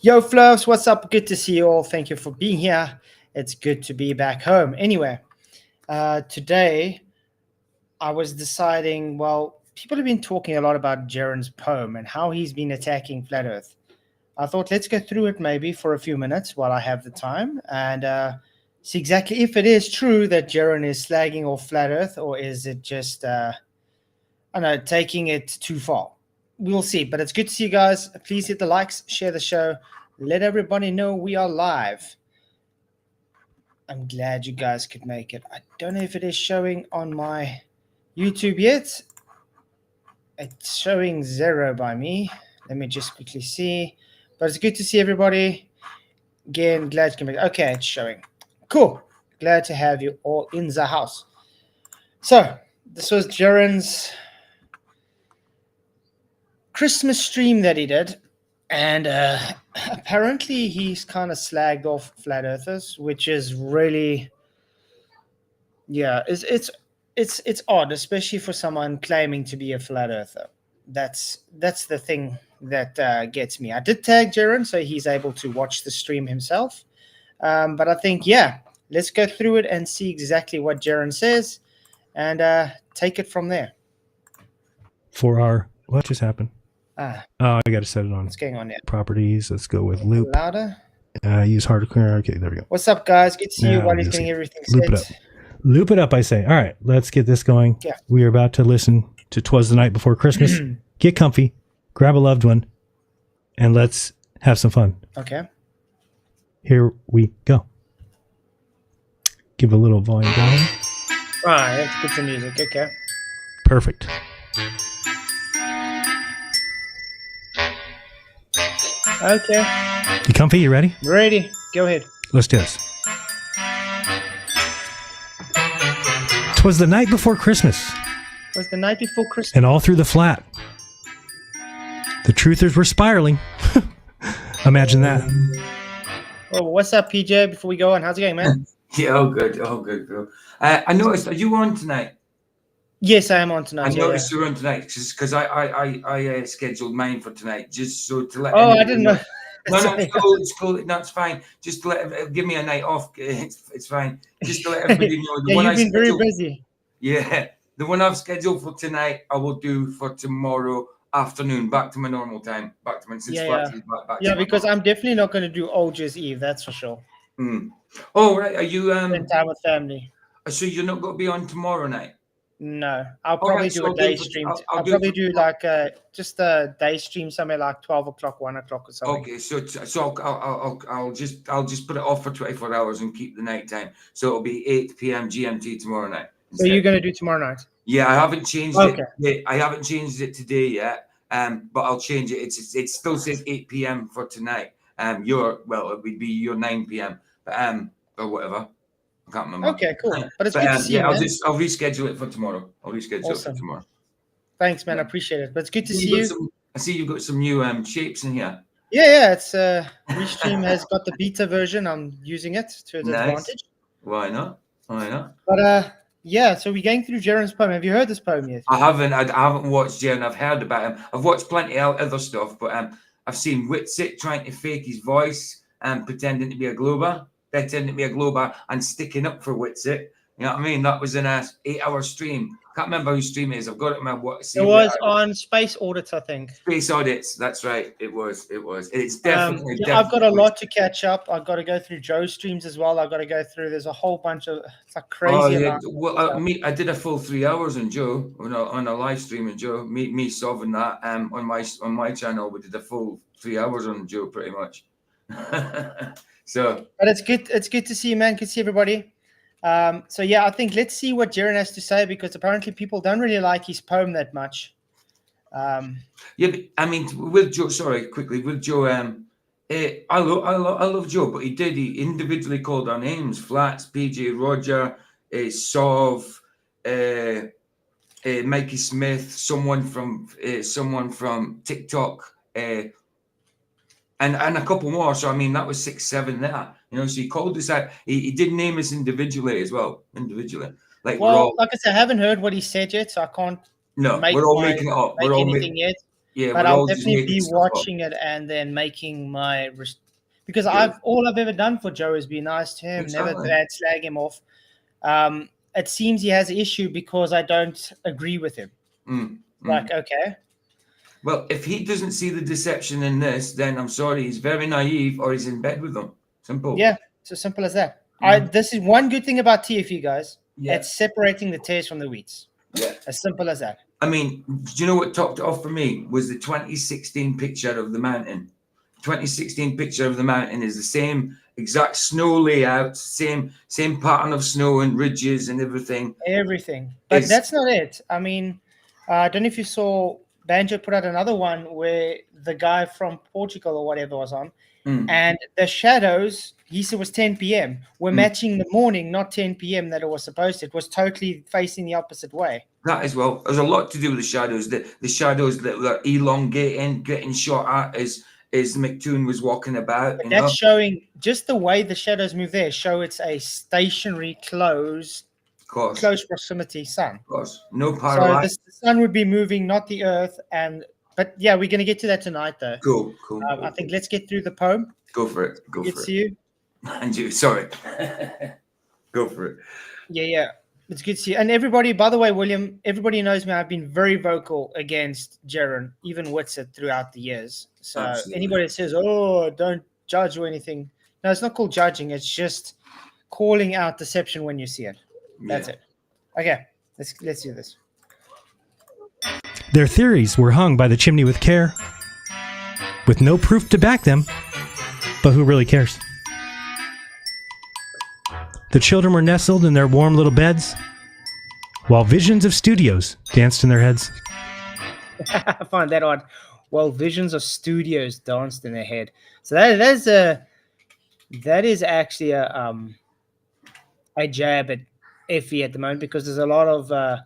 Yo, Fluffs, what's up? Good to see you all. Thank you for being here. It's good to be back home. Anyway, today I was deciding, well, people have been talking a lot about Jaren's poem and how he's been attacking Flat Earth. I thought let's go through it maybe for a few minutes while I have the time and see exactly if it is true that Jaren is slagging off Flat Earth or is it just, I don't know, taking it too far. We'll see, but it's good to see you guys. Please hit the likes, share the show, let everybody know we are live. I'm glad you guys could make it. I don't know if it is showing on my YouTube yet. It's showing 0 by me. Let me just quickly see. But it's good to see everybody. Again, glad you can make it. Okay, it's showing. Cool. Glad to have you all in the house. So, this was Jaren's Christmas stream that he did. And apparently he's kind of slagged off flat earthers, which is really, yeah, it's odd, especially for someone claiming to be a flat earther. That's the thing that gets me. I did tag Jaren, so he's able to watch the stream himself. But I think, yeah, let's go through it and see exactly what Jaren says and take it from there. What just happened? Oh, I got to set it on. What's going on there? Properties. Let's go with loop. Louder. Use hardware. Okay, there we go. What's up, guys? Good to see you while he's getting everything loop set. It up. Loop it up, I say. All right, let's get this going. Yeah. We are about to listen to 'Twas the Night Before Christmas. Get comfy, grab a loved one, and let's have some fun. Okay. Here we go. Give a little volume down. All right, let's put some music. Okay. Perfect. Okay. You comfy? You ready? Ready. Go ahead. Let's do this. 'Twas the night before Christmas. It was the night before Christmas. And all through the flat, the truthers were spiraling. Imagine that. Well, what's up, PJ? Before we go on, how's it going, man? Yeah, all good, bro. I noticed, are you on tonight? Yes, I am on tonight. I noticed you're on tonight because I scheduled mine for tonight just so to let. Oh, I didn't know. No, it's cool. No, it's fine. Just to give me a night off. It's fine. Just to let everybody know. Yeah, you've been very busy. Yeah, the one I've scheduled for tonight, I will do for tomorrow afternoon, back to my normal time. Back to my Yeah, because I'm definitely not going to do Old Year's Eve. That's for sure. Oh, right. Are you spend time with family? So you're not going to be on tomorrow night? No, I'll probably do a day stream. I'll probably do like just a day stream somewhere like 12 o'clock, 1 o'clock or something. Okay, so I'll just put it off for 24 hours and keep the night time. So it'll be 8 p.m. GMT tomorrow night. So you're going to do tomorrow night? Yeah, I haven't changed it. I haven't changed it today yet. But I'll change it. It still says 8 p.m. for tonight. It would be your 9 p.m. But or whatever. I can't remember. Okay, cool. But it's good to see you, man. I'll reschedule it for tomorrow. It for tomorrow. Thanks, man. I appreciate it. But it's good to see you. I see you've got some new shapes in here. Yeah. It's Restream has got the beta version. I'm using it to its advantage. Why not? But yeah. So we're going through Jaren's poem. Have you heard this poem yet? I haven't watched Jaren. I've heard about him. I've watched plenty of other stuff, but I've seen Witsit trying to fake his voice and pretending to be a Glober. Pretending to be a Glober and sticking up for Witsit. You know what I mean? That was in a 8-hour stream. Can't remember whose stream it is. I've got it in my It was on Space Audits, I think. Space Audits. That's right. It was. It's definitely. I've got a lot to catch up. I've got to go through Joe's streams as well. I've got to go through. There's a whole bunch of. It's like crazy. Oh yeah. Well, I did a full 3 hours on Joe on a live stream on Joe. Me solving that on my channel. We did a full 3 hours on Joe, pretty much. So, but it's good. It's good to see you, man. Good to see everybody. So yeah, I think let's see what Jaren has to say because apparently people don't really like his poem that much. Yeah, but I mean, with Joe. Sorry, quickly with Joe. I love Joe, but he individually called our names: Flats, PJ, Roger, Sov, Mikey Smith, someone from TikTok. And a couple more. So, I mean, that was 6, 7 there. You know, so he called us out. He did name us individually as well. Like I said, I haven't heard what he said yet, so I can't we're all making it up. We're all anything yet. Yeah, But we're I'll all just definitely making be stuff up. watching it and then making my because Good. all I've ever done for Joe is be nice to him, never Exactly. bad slag him off. It seems he has an issue because I don't agree with him. Like, okay, Well, if he doesn't see the deception in this, then I'm sorry, he's very naive or he's in bed with them. Simple. yeah, it's as simple as that. Mhm. This is one good thing about TFE, guys. Yeah. It's separating the tares from the wheats. Yeah. As simple as that. I mean, do you know what topped it off for me was the 2016 picture of the mountain. 2016 picture of the mountain is the same exact snow layout, same pattern of snow and ridges and everything. Everything. But It's- that's not it. I mean, I don't know if you saw Banjo put out another one where the guy from Portugal or whatever was on, and the shadows, he said was 10 p.m. were matching the morning, not 10 p.m. that it was supposed to. It was totally facing the opposite way. That as well. There's a lot to do with the shadows. The shadows that were elongating, getting shot at as McToon was walking about. But You that's know, showing just the way the shadows move there, show it's a stationary, close proximity sun. Of course. No So parallax. the sun would be moving, not the earth. But yeah, we're going to get to that tonight, though. Cool. I think let's get through the poem. Go for it. Go Good for to it. see you. And you, sorry. Go for it. Yeah. It's good to see you. And everybody, by the way, William, everybody knows me. I've been very vocal against Jaron, even Whitsett, throughout the years. So Absolutely. anybody that says, oh, don't judge or anything. No, it's not called judging. It's just calling out deception when you see it. That's it. Okay, let's do this. Their theories were hung by the chimney with care, with no proof to back them, but who really cares? The children were nestled in their warm little beds, while visions of studios danced in their heads. I find that odd. Well, visions of studios danced in their head. So that is actually a jab at Effie at the moment, because there's a lot of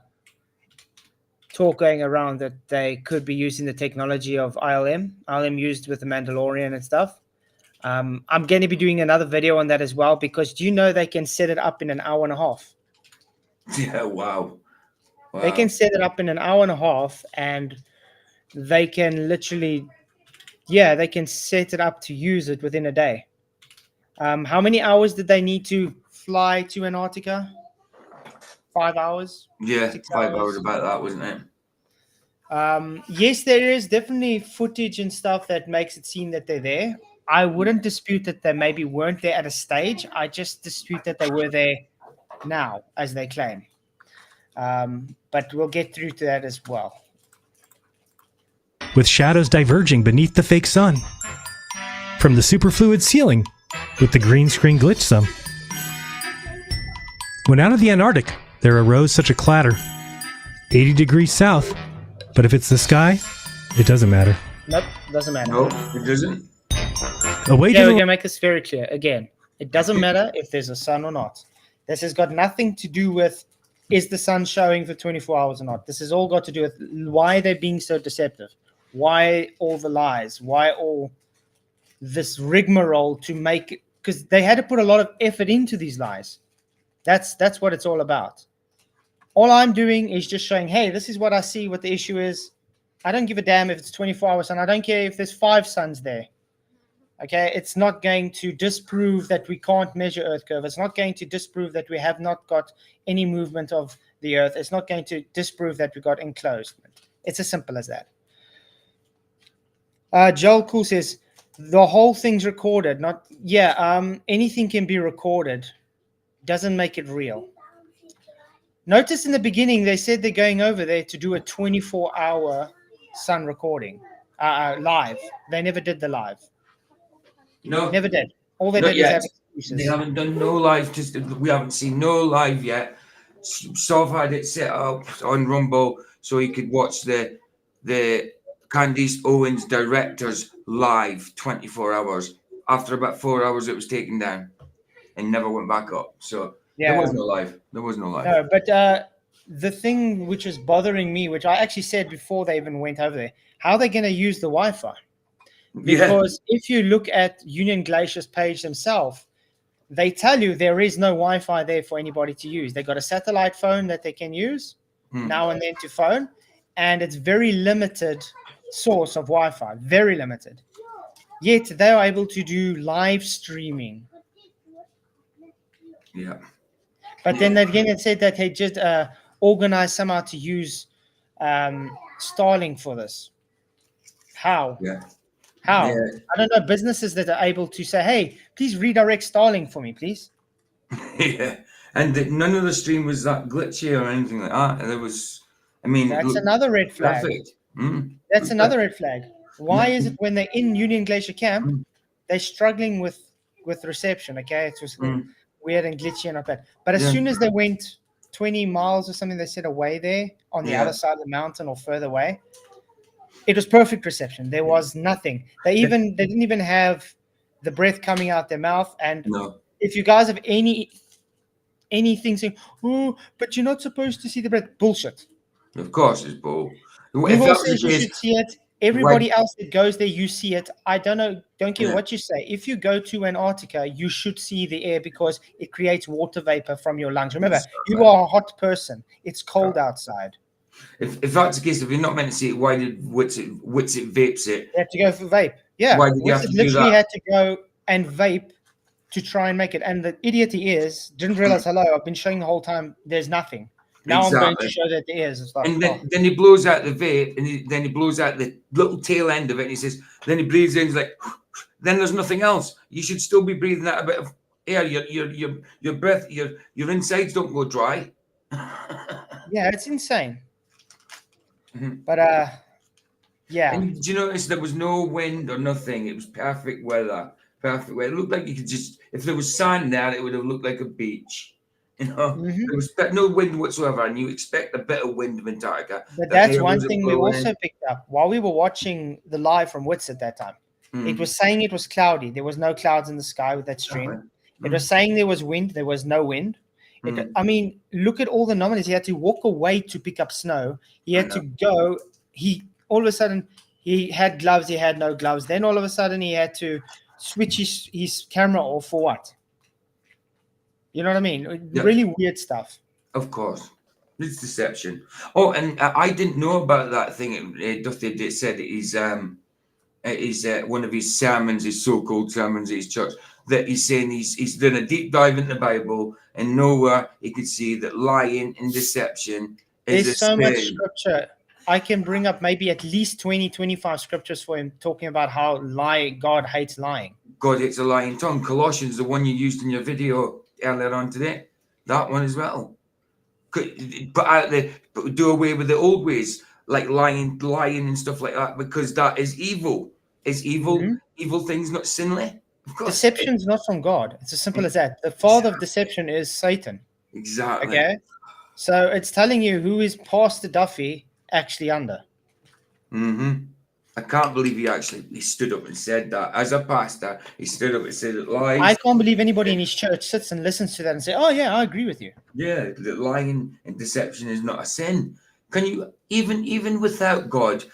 talk going around that they could be using the technology of ILM used with the Mandalorian and stuff. I'm going to be doing another video on that as well, because do you know they can set it up in an hour and a half? Yeah, wow. They can set it up in an hour and a half, and they can literally, they can set it up to use it within a day. How many hours did they need to fly to Antarctica? 5 hours? Yeah, 6 5 hours about that, wasn't it? Yes, there is definitely footage and stuff that makes it seem that they're there. I wouldn't dispute that they maybe weren't there at a stage. I just dispute that they were there now, as they claim. But we'll get through to that as well. With shadows diverging beneath the fake sun, from the superfluid ceiling with the green screen glitch some. When out of the Antarctic, there arose such a clatter. 80 degrees south, but if it's the sky, it doesn't matter. Nope, doesn't matter. No, it doesn't. Away Yeah, to we're the going to make this very clear. Again, it doesn't matter if there's a sun or not. This has got nothing to do with is the sun showing for 24 hours or not. This has all got to do with why they're being so deceptive. Why all the lies? Why all this rigmarole to make, because they had to put a lot of effort into these lies. That's what it's all about. All I'm doing is just showing, hey, this is what I see, what the issue is. I don't give a damn if it's 24 hours sun. I don't care if there's 5 suns there. Okay, it's not going to disprove that we can't measure Earth curve. It's not going to disprove that we have not got any movement of the Earth. It's not going to disprove that we got enclosement. It's as simple as that. Joel Cool says the whole thing's recorded. Anything can be recorded. Doesn't make it real. Notice in the beginning they said they're going over there to do a 24-hour sun recording live. They never did the live. No, Never did. All they Not did yet. is have They excuses. haven't done no live. We haven't seen no live yet. Sov had it set up on Rumble so he could watch the Candice Owens directors live 24 hours. After about 4 hours, it was taken down and never went back up. So there was no live. There was no live. No, but the thing which is bothering me, which I actually said before they even went over there, how are they going to use the Wi-Fi? Because if you look at Union Glacier's page themselves, they tell you there is no Wi-Fi there for anybody to use. They got a satellite phone that they can use now and then to phone, and it's very limited source of Wi-Fi, very limited. Yet they are able to do live streaming. Yeah. But then again, it said that they just organized somehow to use Starlink for this. How? Yeah. How? Yeah. I don't know. Businesses that are able to say, "Hey, please redirect Starlink for me, please." Yeah. And none of the stream was that glitchy or anything like that. There was, I mean, it That's looked another red flag. perfect. That's another red flag. Why is it when they're in Union Glacier Camp, Mm. they're struggling with reception? Okay, it was weird and glitchy and not bad. But as Yeah. soon as they went 20 miles or something, they said away there on the Yeah. other side of the mountain or further away, it was perfect reception. There was nothing. They didn't even have the breath coming out their mouth. And No, if you guys have anything saying, "Oh, but you're not supposed to see the breath," bullshit. of course it's bull. If Google that was says the you case, should see it. why? Everybody else that goes there, you see it. I don't know. Don't care Yeah. what you say. If you go to Antarctica, you should see the air because it creates water vapor from your lungs. Remember, you are a hot person. It's cold outside. If that's the case, if you're not meant to see it, why did Witsit vapes it? You have to go for vape. Yeah, Why did you have Wizard to do literally that? had to go and vape to try and make it. And the idiot he is didn't realize. Hello, I've been showing the whole time. There's nothing. Now I'm going to Exactly. show that there is. It's like, And then he blows out the vape, and then he blows out the little tail end of it, and he says, then he breathes in, he's like, then there's nothing else. You should still be breathing out a bit of air. Your breath, your insides don't go dry. yeah, it's insane. Mhm. But yeah. And did you notice there was no wind or nothing? It was perfect weather. Perfect weather. It looked like you could just, if there was sand there, it would have looked like a beach. You know, there was no wind whatsoever, and you expect a bit of wind of Antarctica. But The that's air one wasn't thing we blowing also in. picked up while we were watching the live from Wits at that time. It was saying it was cloudy. There was no clouds in the sky with that stream. It was saying there was wind. There was no wind. I mean, look at all the anomalies. He had to walk away to pick up snow. He had to go. All of a sudden, he had gloves. He had no gloves. Then all of a sudden, he had to switch his camera off for what? You know what I mean? Yeah. Really weird stuff. Of course. It's deception. Oh, and I didn't know about that thing. Duffy said that he's one of his sermons, his so-called sermons at his church, that he's saying he's done a deep dive into the Bible, and nowhere he could see that lying and deception is There's a so much sin. scripture. I can bring up maybe at least 20, 25 scriptures for him talking about how God hates lying. God hates a lying tongue. Colossians, the one you used in your video earlier on today, that one as well. Do away with the old ways, like lying and stuff like that, because that is evil. Is evil evil things not sinly? Of course. Deception's not from God. It's as simple as that. The father of deception is Satan. Exactly. Okay? So it's telling you who is Pastor Duffy actually under. I can't believe he stood up and said that. As a pastor, he stood up and said that lies. I can't believe anybody in his church sits and listens to that and say, "Oh yeah, I agree with you." Yeah, that lying and deception is not a sin. Can you even without God,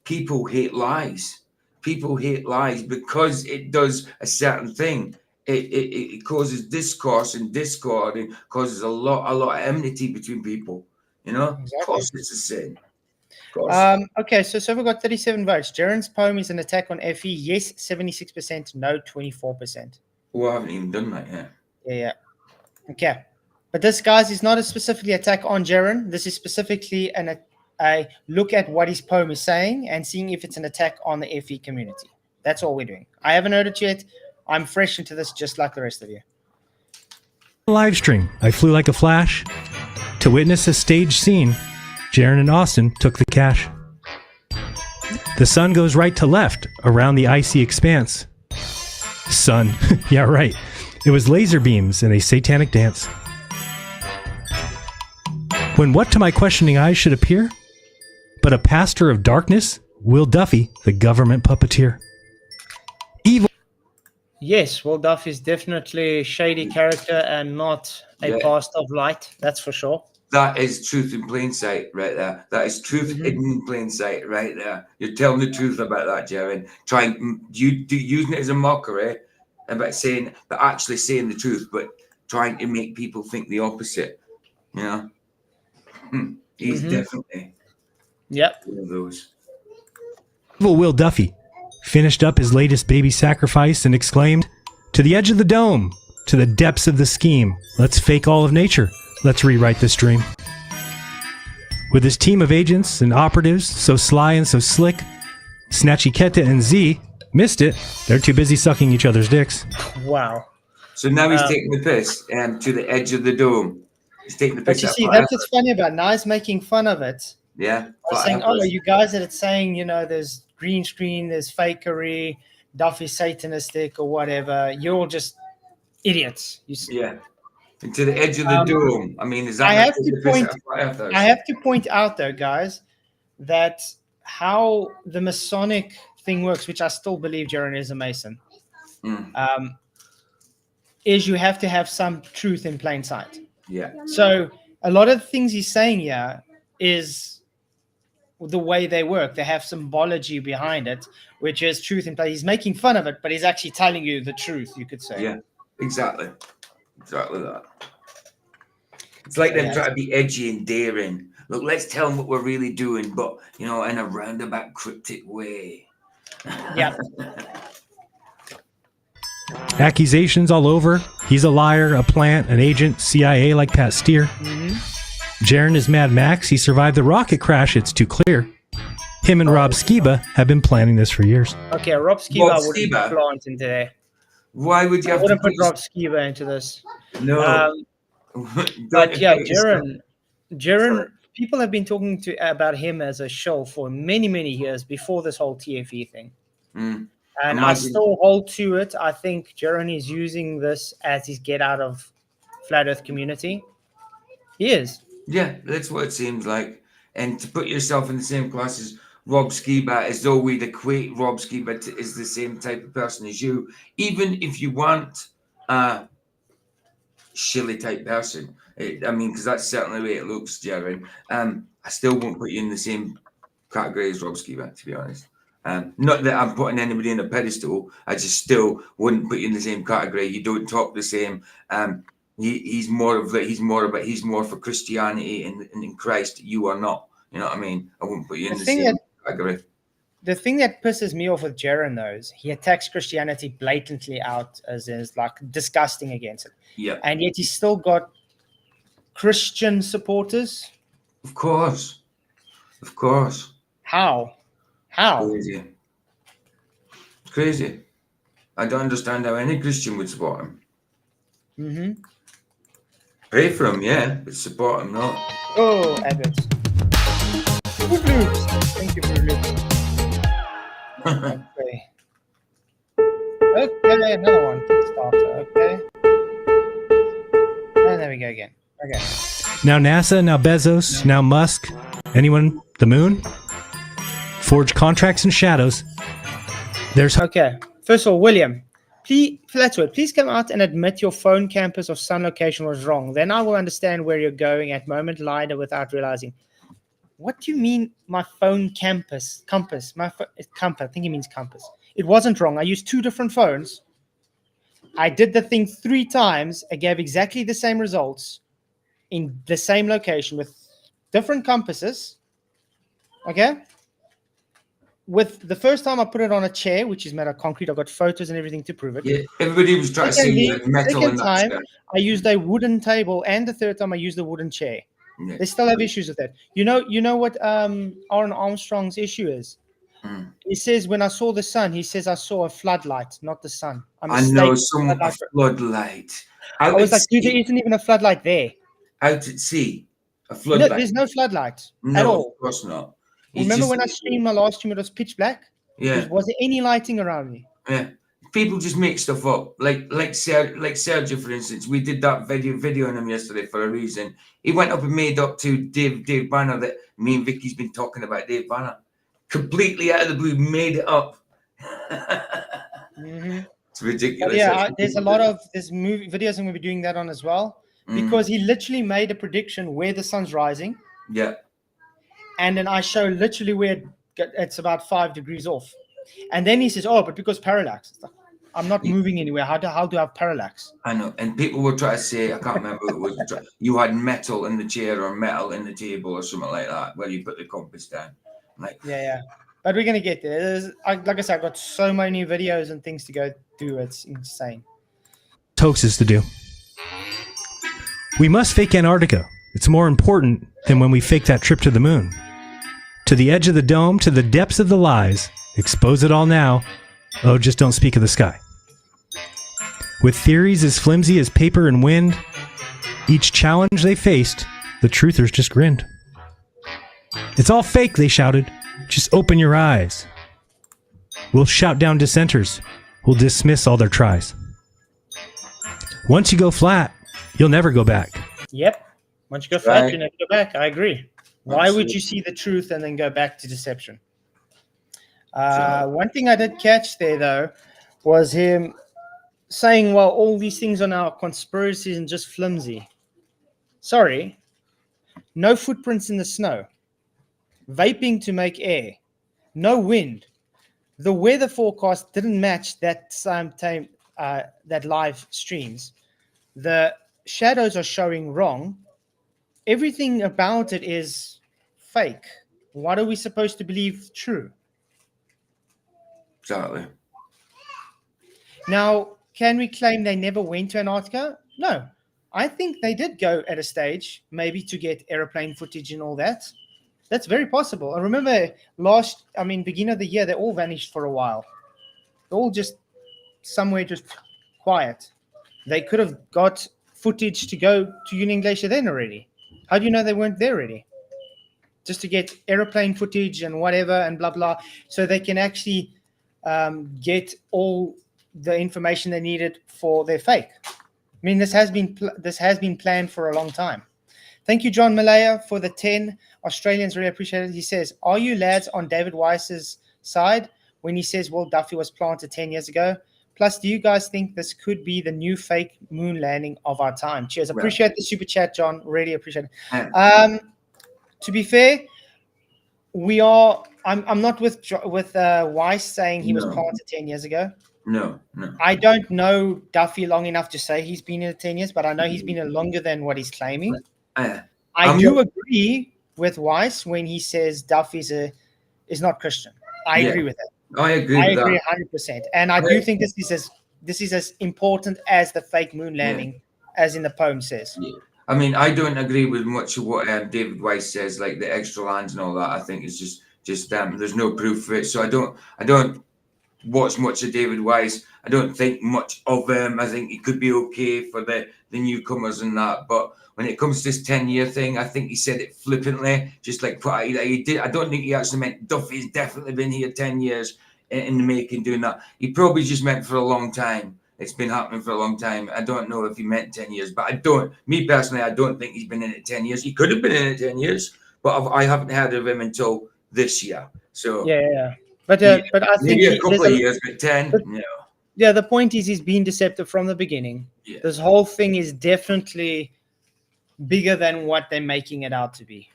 people hate lies. People hate lies because it does a certain thing. It causes discourse and discord and causes a lot of enmity between people. You know, Exactly. Of course it's a sin. Of course. Okay, so we've got 37 votes. Jaren's poem is an attack on FE. Yes, 76%. No, 24%. Oh, I haven't even done that yet. Yeah. Okay. But this, guys, is not a specifically attack on Jaren. This is specifically a look at what his poem is saying and seeing if it's an attack on the FE community. That's all we're doing. I haven't heard it yet. I'm fresh into this just like the rest of you. Live stream, I flew like a flash. To witness a stage scene, Jaren and Austin took the cash. The sun goes right to left around the icy expanse. Sun, yeah right. It was laser beams and a satanic dance. When what to my questioning eyes should appear? But a pastor of darkness, Will Duffy, the government puppeteer. Evil. Yes, Will Duff is definitely a shady character and not a pastor of light. That's for sure. That is truth in plain sight right there. That is truth hidden in plain sight right there. You're telling the truth about that, Jaren. Using it as a mockery about actually saying the truth, but trying to make people think the opposite. You know? He's definitely one of those. Evil Will Duffy finished up his latest baby sacrifice and exclaimed, "To the edge of the dome, to the depths of the scheme. Let's fake all of nature. Let's rewrite this dream." With his team of agents and operatives, so sly and so slick, Snatchy Keta and Z missed it. They're too busy sucking each other's dicks. Wow. So now he's taking the piss to the edge of the dome. He's taking the But piss. you see, that's what's funny about Nice making fun of it. Yeah. Saying, oh, you guys that it's saying, there's green screen, there's fakery, Duffy satanistic or whatever. You're all just idiots. Yeah. And to the edge of the dome. I mean, is that I have to point out though, guys, that how the Masonic thing works, which I still believe Jeranism is a Mason, is you have to have some truth in plain sight. Yeah. So a lot of the things he's saying here is the way they work. They have symbology behind it, which is truth in plain. He's making fun of it, but he's actually telling you the truth, you could say. Yeah, exactly. Exactly that. It's like them trying to be edgy and daring. Look, let's tell them what we're really doing, but, in a roundabout, cryptic way. Yeah. Accusations all over. He's a liar, a plant, an agent, CIA like Pat Steer. Jaren is Mad Max. He survived the rocket crash. It's too clear. Him and Rob Skiba have been planning this for years. Okay, Rob Skiba wouldn't plant in today. Why would you have to put Rob Skiba into this? No. But yeah, Jaren, people have been talking about him as a shill for many, many years before this whole TFE thing. And I still hold to it. I think Jaren is using this as his get out of flat earth community. He is. Yeah, that's what it seems like. And to put yourself in the same class as Rob Skiba, as though we'd equate Rob Skiba as the same type of person as you, even if you want a shilly type person. Because that's certainly the way it looks, Jaren. I still won't put you in the same category as Rob Skiba, to be honest. Not that I'm putting anybody in a pedestal. I just still wouldn't put you in the same category. You don't talk the same. He's more for Christianity and in Christ. You are not. You know what I mean? I wouldn't put you in the same category. The thing that pisses me off with Jaren, though, is he attacks Christianity blatantly out as like disgusting against it. Yeah. And yet he's still got Christian supporters. Of course. How? Crazy. I don't understand how any Christian would support him. Pray for him, yeah, but support him not. Oh, Edwards. Thank you for loops. Okay, another one. Kickstarter. Okay. And there we go again. Okay. Now NASA, now Bezos, now Musk. Anyone? The moon? Forge contracts in shadows. There's okay. First of all, William, Flatzoid, please come out and admit your phone campus of sun location was wrong. Then I will understand where you're going at moment LiDAR without realizing. What do you mean my phone compass? Compass. I think he means compass. It wasn't wrong. I used two different phones. I did the thing 3 times. I gave exactly the same results in the same location with different compasses. Okay? With the first time I put it on a chair, which is made of concrete. I got photos and everything to prove it. Yeah, everybody was trying to say you had metal in that time, chair. I used a wooden table, and the third time I used a wooden chair. Yeah. They still have issues with that. You know what Aaron Armstrong's issue is? He says, when I saw the sun, he says, I saw a floodlight, not the sun. I know, a floodlight. I was like, dude, there isn't even a floodlight there. Out at sea, a floodlight. No, there's no floodlight no, at all. Of course not. Remember when I streamed my last stream, it was pitch black? Yeah. Was there any lighting around me? Yeah. People just make stuff up. Like Sergio, for instance. We did that video on him yesterday for a reason. He went up and made up to Dave Banner that me and Vicky's been talking about Dave Banner. Completely out of the blue, made it up. It's ridiculous. But yeah, there's movie videos and we'll be doing that on as well. Because he literally made a prediction where the sun's rising. Yeah. And then I show literally where it's about 5 degrees off. And then he says, oh, but because parallax. It's like, I'm not moving anywhere. How do I have parallax? I know. And people were trying to say, I can't remember who it was, you had metal in the chair or metal in the table or something like that, where you put the compass down. Like, yeah. But we're gonna get there. Like I said, I've got so many videos and things to go through. It's insane. Hoaxes to do. We must fake Antarctica. It's more important than when we fake that trip to the moon. To the edge of the dome, to the depths of the lies. Expose it all now. Oh, just don't speak of the sky. With theories as flimsy as paper and wind, each challenge they faced, the truthers just grinned. It's all fake, they shouted. Just open your eyes. We'll shout down dissenters. We'll dismiss all their tries. Once you go flat, you'll never go back. Yep. Once you go flat, Right. you never go back. I agree. Why would you see the truth and then go back to deception? One thing I did catch there, though, was him saying, well, all these things are now conspiracies and just flimsy. Sorry. No footprints in the snow. Vaping to make air. No wind. The weather forecast didn't match that same time, that live streams. The shadows are showing wrong. Everything about it is fake. What are we supposed to believe true? Exactly. Now, can we claim they never went to Antarctica? No. I think they did go at a stage, maybe to get airplane footage and all that. That's very possible. I remember beginning of the year, they all vanished for a while. They're all just somewhere just quiet. They could have got footage to go to Union Glacier then already. How do you know they weren't there already? Just to get airplane footage and whatever and blah, blah, so they can actually get all the information they needed for their fake. I mean, this has been planned for a long time. Thank you, John Malaya, for the 10 Australians. Really appreciate it. He says, are you lads on David Weiss's side when he says, well, Duffy was planted 10 years ago? Plus, do you guys think this could be the new fake moon landing of our time? Cheers. Appreciate the super chat, John. Really appreciate it. To be fair, I'm not with Weiss saying he was planted 10 years ago. No. I don't know Duffy long enough to say he's been in it 10 years, but I know he's been in longer than what he's claiming. I do agree with Weiss when he says Duffy is not Christian. I agree with that. I agree 100%. And I do think this is as important as the fake moon landing, as in the poem says. Yeah. I mean, I don't agree with much of what David Weiss says, like the extra lands and all that. I think it's just there's no proof for it. So I don't watch much of David Weiss. I don't think much of him. I think he could be okay for the newcomers and that. But when it comes to this 10-year thing, I think he said it flippantly, just like he did. I don't think he actually meant Duffy's definitely been here 10 years in the making doing that. He probably just meant for a long time. It's been happening for a long time. I don't know if he meant 10 years, but me personally, I don't think he's been in it 10 years. He could have been in it 10 years, but I haven't heard of him until this year. So yeah. But I think maybe a couple of years, but 10, no. Yeah, the point is he's been deceptive from the beginning. Yeah. This whole thing is definitely bigger than what they're making it out to be.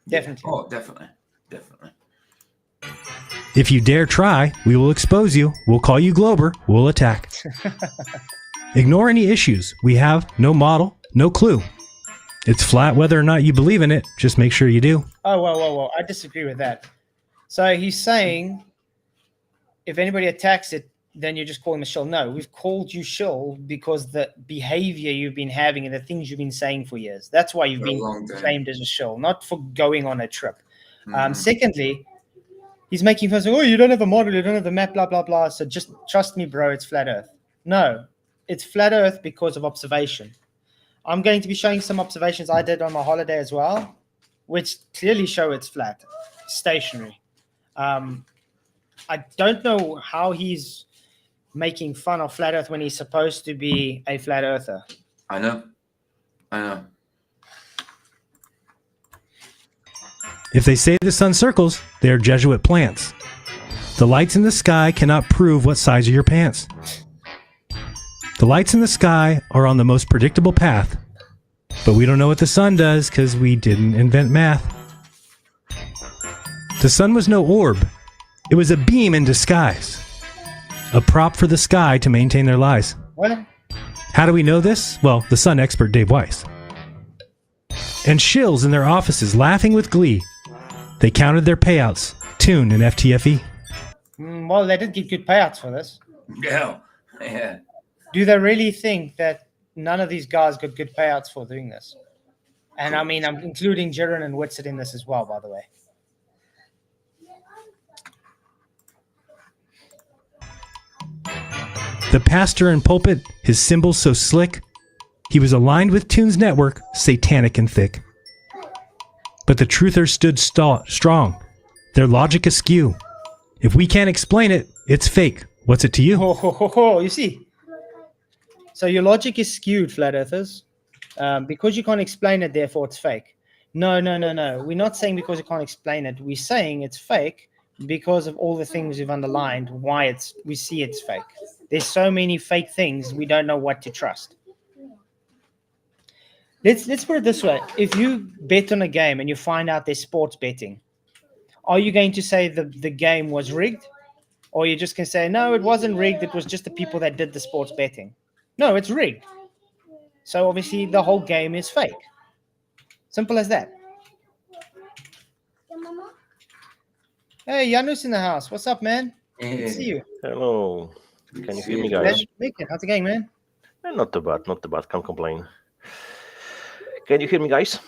Definitely. Yeah. Oh, definitely. If you dare try, we will expose you. We'll call you Glober. We'll attack. Ignore any issues. We have no model, no clue. It's flat whether or not you believe in it. Just make sure you do. Oh, whoa. I disagree with that. So he's saying if anybody attacks it, then you just call him a shill. No, we've called you shill because the behavior you've been having and the things you've been saying for years. That's why you've been claimed as a shill, not for going on a trip. Secondly, he's making fun saying, oh, you don't have a model, you don't have a map, blah, blah, blah. So just trust me, bro, it's flat Earth. No, it's flat Earth because of observation. I'm going to be showing some observations I did on my holiday as well, which clearly show it's flat, stationary. I don't know how he's making fun of flat Earth when he's supposed to be a flat earther. I know. If they say the sun circles, they are Jesuit plants. The lights in the sky cannot prove what size are your pants. The lights in the sky are on the most predictable path, but we don't know what the sun does because we didn't invent math. The sun was no orb. It was a beam in disguise. A prop for the sky to maintain their lies. What? How do we know this? Well, the sun expert Dave Weiss. And shills in their offices laughing with glee. They counted their payouts Toon and FTFE. Well, they did get good payouts for this. Yeah. Yeah. Do they really think that none of these guys got good payouts for doing this? And I mean, I'm including Jiren and Witsit in this as well, by the way. The pastor and pulpit, his symbols so slick. He was aligned with Toon's network, satanic and thick. But the truthers stood strong, their logic askew. If we can't explain it, it's fake. What's it to you? You see? So your logic is skewed, flat earthers. Because you can't explain it, therefore it's fake. No. We're not saying because you can't explain it. We're saying it's fake because of all the things we've underlined why we see it's fake. There's so many fake things, we don't know what to trust. Let's put it this way. If you bet on a game and you find out there's sports betting, are you going to say the game was rigged? Or you're just going to say, no, it wasn't rigged. It was just the people that did the sports betting. No, it's rigged. So obviously the whole game is fake. Simple as that. Hey, Janus in the house. What's up, man? Good to see you. Hello. Can you hear me, guys? How's it going, man? Not too bad. Can't complain. Can you hear me, guys?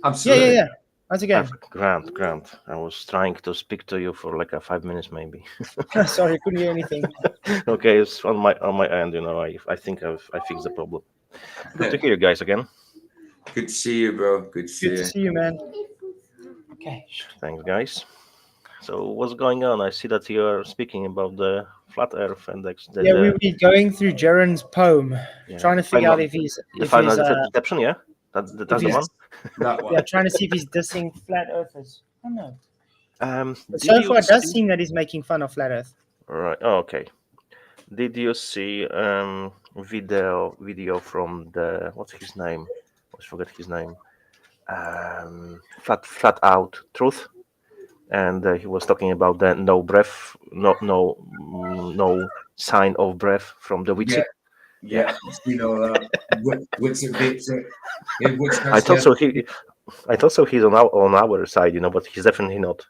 Absolutely. Yeah. How's it going? Grand. I was trying to speak to you for like 5 minutes, maybe. Sorry, couldn't hear anything. Okay, it's on my end. I think I fixed the problem. Good to hear you guys again. Good to see you, bro. Good to see Good you. to see you, man. Okay. Thanks, guys. So what's going on? I see that you are speaking about the flat Earth and we were going through Jeren's poem, trying to figure out if he's the final deception. Yeah, that's the one. That one. Yeah, trying to see if he's dissing flat earthers. I don't know. But Did so you far, it does see- seem that he's making fun of flat Earth. Right. Oh, okay. Did you see video from the what's his name? I forget his name. Flat out truth, and he was talking about the no breath, no sign of breath from the witch. Yeah. What's it? I thought so. He's on our side, but he's definitely not.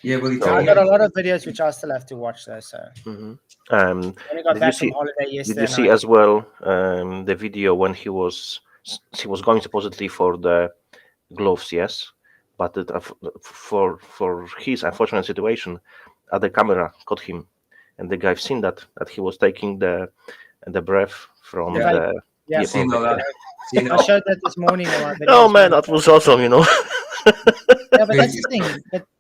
Yeah, well, I got a lot of videos which I still have to watch though. So Mm-hmm. I got back from holiday yesterday. Did you see as well the video when he was going supposedly for the gloves? Yes, but for his unfortunate situation, the camera caught him, and the guy seen that he was taking the breath from the. Yeah, seen all that. I showed that this morning. Oh man, that was awesome! Yeah, but that's the thing.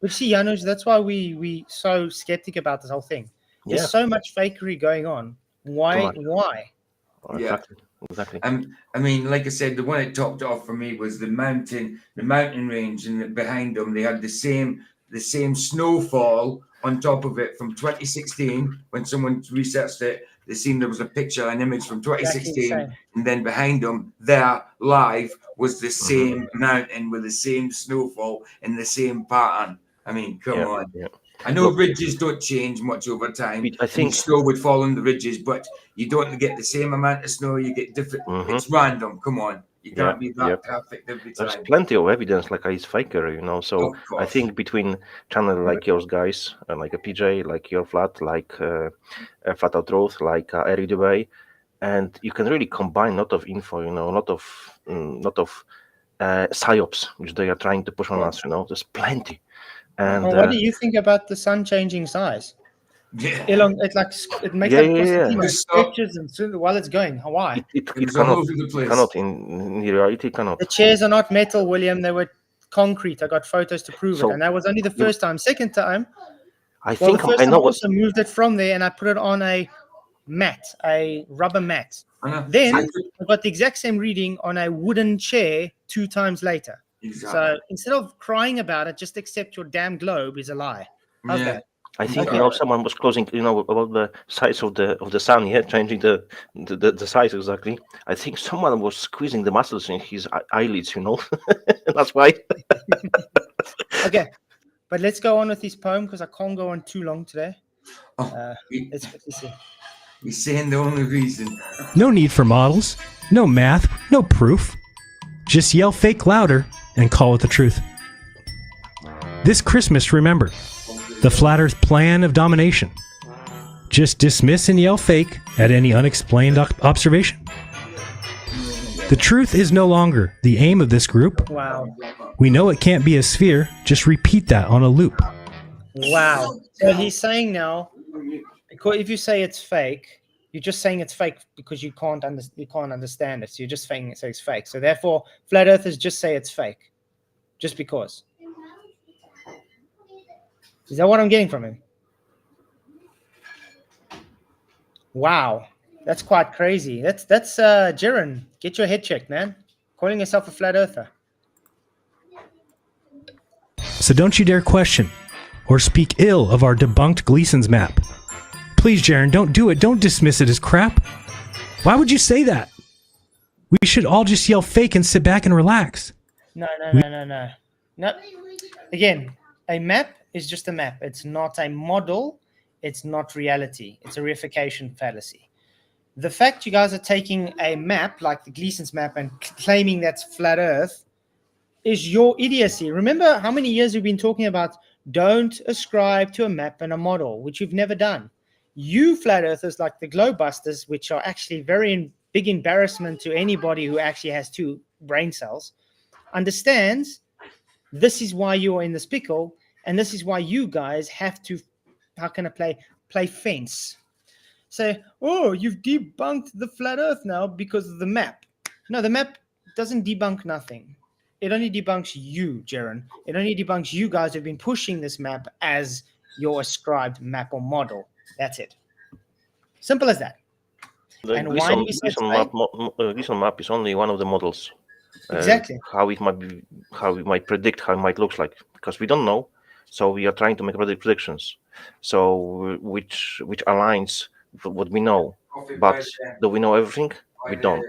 But see, Janusz, that's why we so skeptic about this whole thing. There's so much fakery going on. Why? Yeah, exactly. I mean, like I said, the one that topped off for me was the mountain range, and behind them they had the same snowfall on top of it from 2016 when someone researched it. They seen there was a picture, an image from 2016, and then behind them, there live was the same mountain with the same snowfall and the same pattern. I mean, come on. Yeah. I know ridges don't change much over time. I think snow would fall on the ridges, but you don't get the same amount of snow. You get different. It's random. Come on. You can't be that perfect every time. There's plenty of evidence like it's faker, So I think between channel like yours guys, like a PJ, like your flat, like Flat Out Truth, like Eric Dubay, and you can really combine a lot of info, a lot of psyops which they are trying to push on us. There's plenty. And what do you think about the sun changing size? Yeah, it makes stretches and while it's going. Why? It cannot in reality cannot. The chairs are not metal, William. They were concrete. I got photos to prove it, and that was only the first time. Second time, I also moved it from there and I put it on a rubber mat. Then I got the exact same reading on a wooden chair 2 times later. Exactly. So instead of crying about it, just accept your damn globe is a lie. How's that? I think someone was closing about the size of the sun, changing the size exactly. I think someone was squeezing the muscles in his eyelids, That's why. Okay, but let's go on with this poem because I can't go on too long today. Let's quickly see. He's saying the only reason. No need for models, no math, no proof. Just yell fake louder and call it the truth. This Christmas, remember, The flat Earth plan of domination. Just dismiss and yell fake at any unexplained observation. The truth is no longer the aim of this group. Wow. We know it can't be a sphere. Just repeat that on a loop. Wow. So he's saying now, if you say it's fake, you're just saying it's fake because you can't understand it. So you're just saying it's fake. So therefore, flat earthers just say it's fake, just because. Is that what I'm getting from him? Wow, that's quite crazy. That's Jeran. Get your head checked, man. Calling yourself a flat earther. So don't you dare question or speak ill of our debunked Gleason's map. Please, Jeran, don't do it. Don't dismiss it as crap. Why would you say that? We should all just yell fake and sit back and relax. No. Again, a map is just a map. It's not a model. It's not reality. It's a reification fallacy. The fact you guys are taking a map like the Gleason's map and claiming that's flat Earth is your idiocy. Remember how many years we've been talking about don't ascribe to a map and a model, which you've never done. You flat earthers like the globebusters, which are actually very big embarrassment to anybody who actually has 2 brain cells, understands this is why you are in this pickle, and this is why you guys have to, how can I play fence? Say, oh, you've debunked the flat earth now because of the map. No, the map doesn't debunk nothing. It only debunks you, Jeran. It only debunks you guys who've been pushing this map as your ascribed map or model. That's it. Simple as that. The Gleason map is only one of the models. Exactly. How it might be, how we might predict how it might look like, because we don't know. So we are trying to make predictions. So which aligns with what we know. But do we know everything? We don't.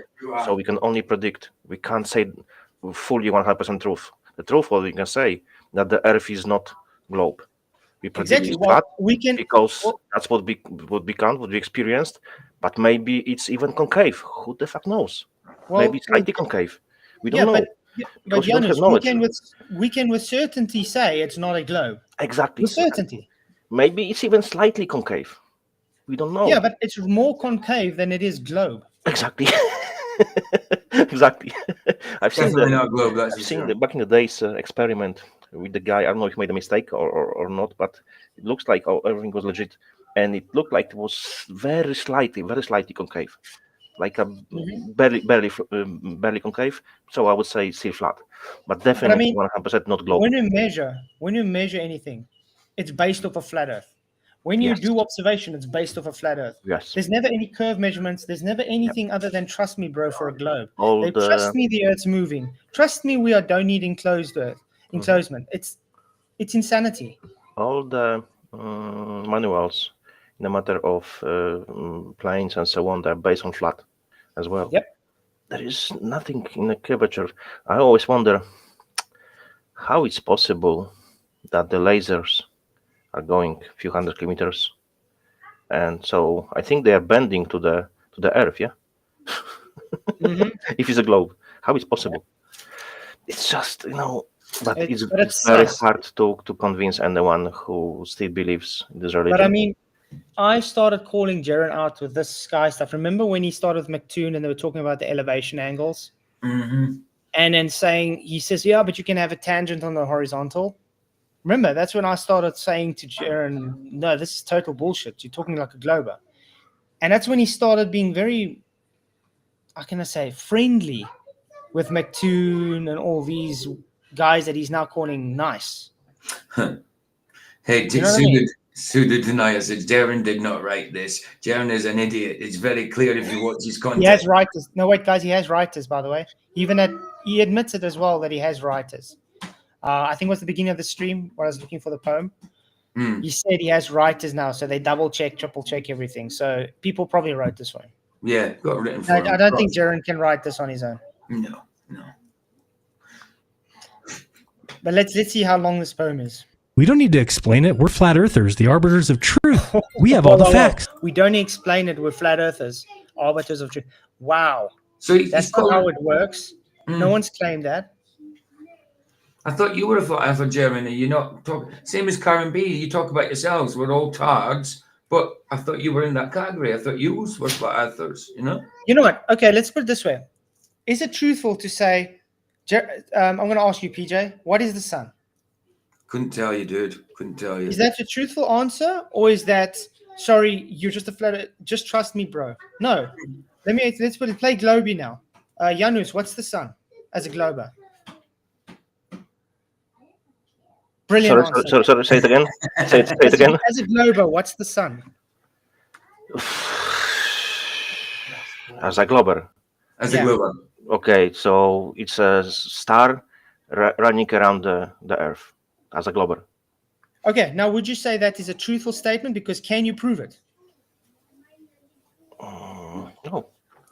So we can only predict. We can't say fully 100% truth. The truth, what we can say, that the Earth is not globe. We predict exactly. Flat we can because that's what we experienced. But maybe it's even concave. Who the fuck knows? Maybe it's slightly concave. We don't know. But Janus, we can with certainty say it's not a globe. Exactly. With certainty. Maybe it's even slightly concave. We don't know. Yeah, but it's more concave than it is globe. Exactly. Exactly. I've seen the back in the days experiment with the guy. I don't know if he made a mistake or not, but it looks like everything was legit, and it looked like it was very slightly concave, like a barely concave. So I would say still flat, but definitely 100% not globe. When you measure anything, it's based off a flat Earth. When you do observation, it's based off a flat Earth. Yes. There's never any curve measurements. There's never anything other than trust me, bro, for a globe. Trust me, the Earth's moving. Trust me, we don't need enclosement. It's insanity. All the manuals in the matter of planes and so on, they're based on flat as well. Yep. There is nothing in the curvature. I always wonder how it's possible that the lasers are going a few hundred kilometers, and so I think they are bending to the Earth. Yeah. If it's a globe, how it's possible? It's just but it's very hard to convince anyone who still believes in this religion. But I mean, I started calling Jeran out with this sky stuff. Remember when he started with McToon and they were talking about the elevation angles? Mm-hmm. And then he says, yeah, but you can have a tangent on the horizontal. Remember, that's when I started saying to Jeran, no, this is total bullshit. You're talking like a glober. And that's when he started being very, how can I say, friendly with McToon and all these guys that he's now calling nice. Hey, Pseudo deniers that Jeran did not write this. Jeran is an idiot. It's very clear if you watch his content. He has writers. No, wait, guys, he has writers, by the way. He admits it as well that he has writers. I think it was the beginning of the stream where I was looking for the poem. He said he has writers now, so they double check, triple check everything. So people probably wrote this one. Yeah, got written for him. I don't think Jeran can write this on his own. No. But let's see how long this poem is. We don't need to explain it. We're flat earthers, the arbiters of truth. We have all the facts. We don't explain it. We're flat earthers, arbiters of truth. Wow. So that's not how it works. No one's claimed that. I thought you were a flat earther, Jeremy. You're not same as Karen B. You talk about yourselves. We're all tards, but I thought you were in that category. I thought you were flat earthers. You know. You know what? Okay, let's put it this way: is it truthful to say? I'm going to ask you, PJ. What is the sun? Couldn't tell you, dude. Couldn't tell you. Is that a truthful answer, or is that sorry? You're just a flat. Just trust me, bro. No. Let's put it. Play Globy now. Janus, what's the sun as a glober? Brilliant answer. Sorry, say it again. Say it again. As a glober, what's the sun? As a glober. As a glober. Okay, so it's a star running around the Earth as a glober. Okay, now would you say that is a truthful statement? Because can you prove it? No.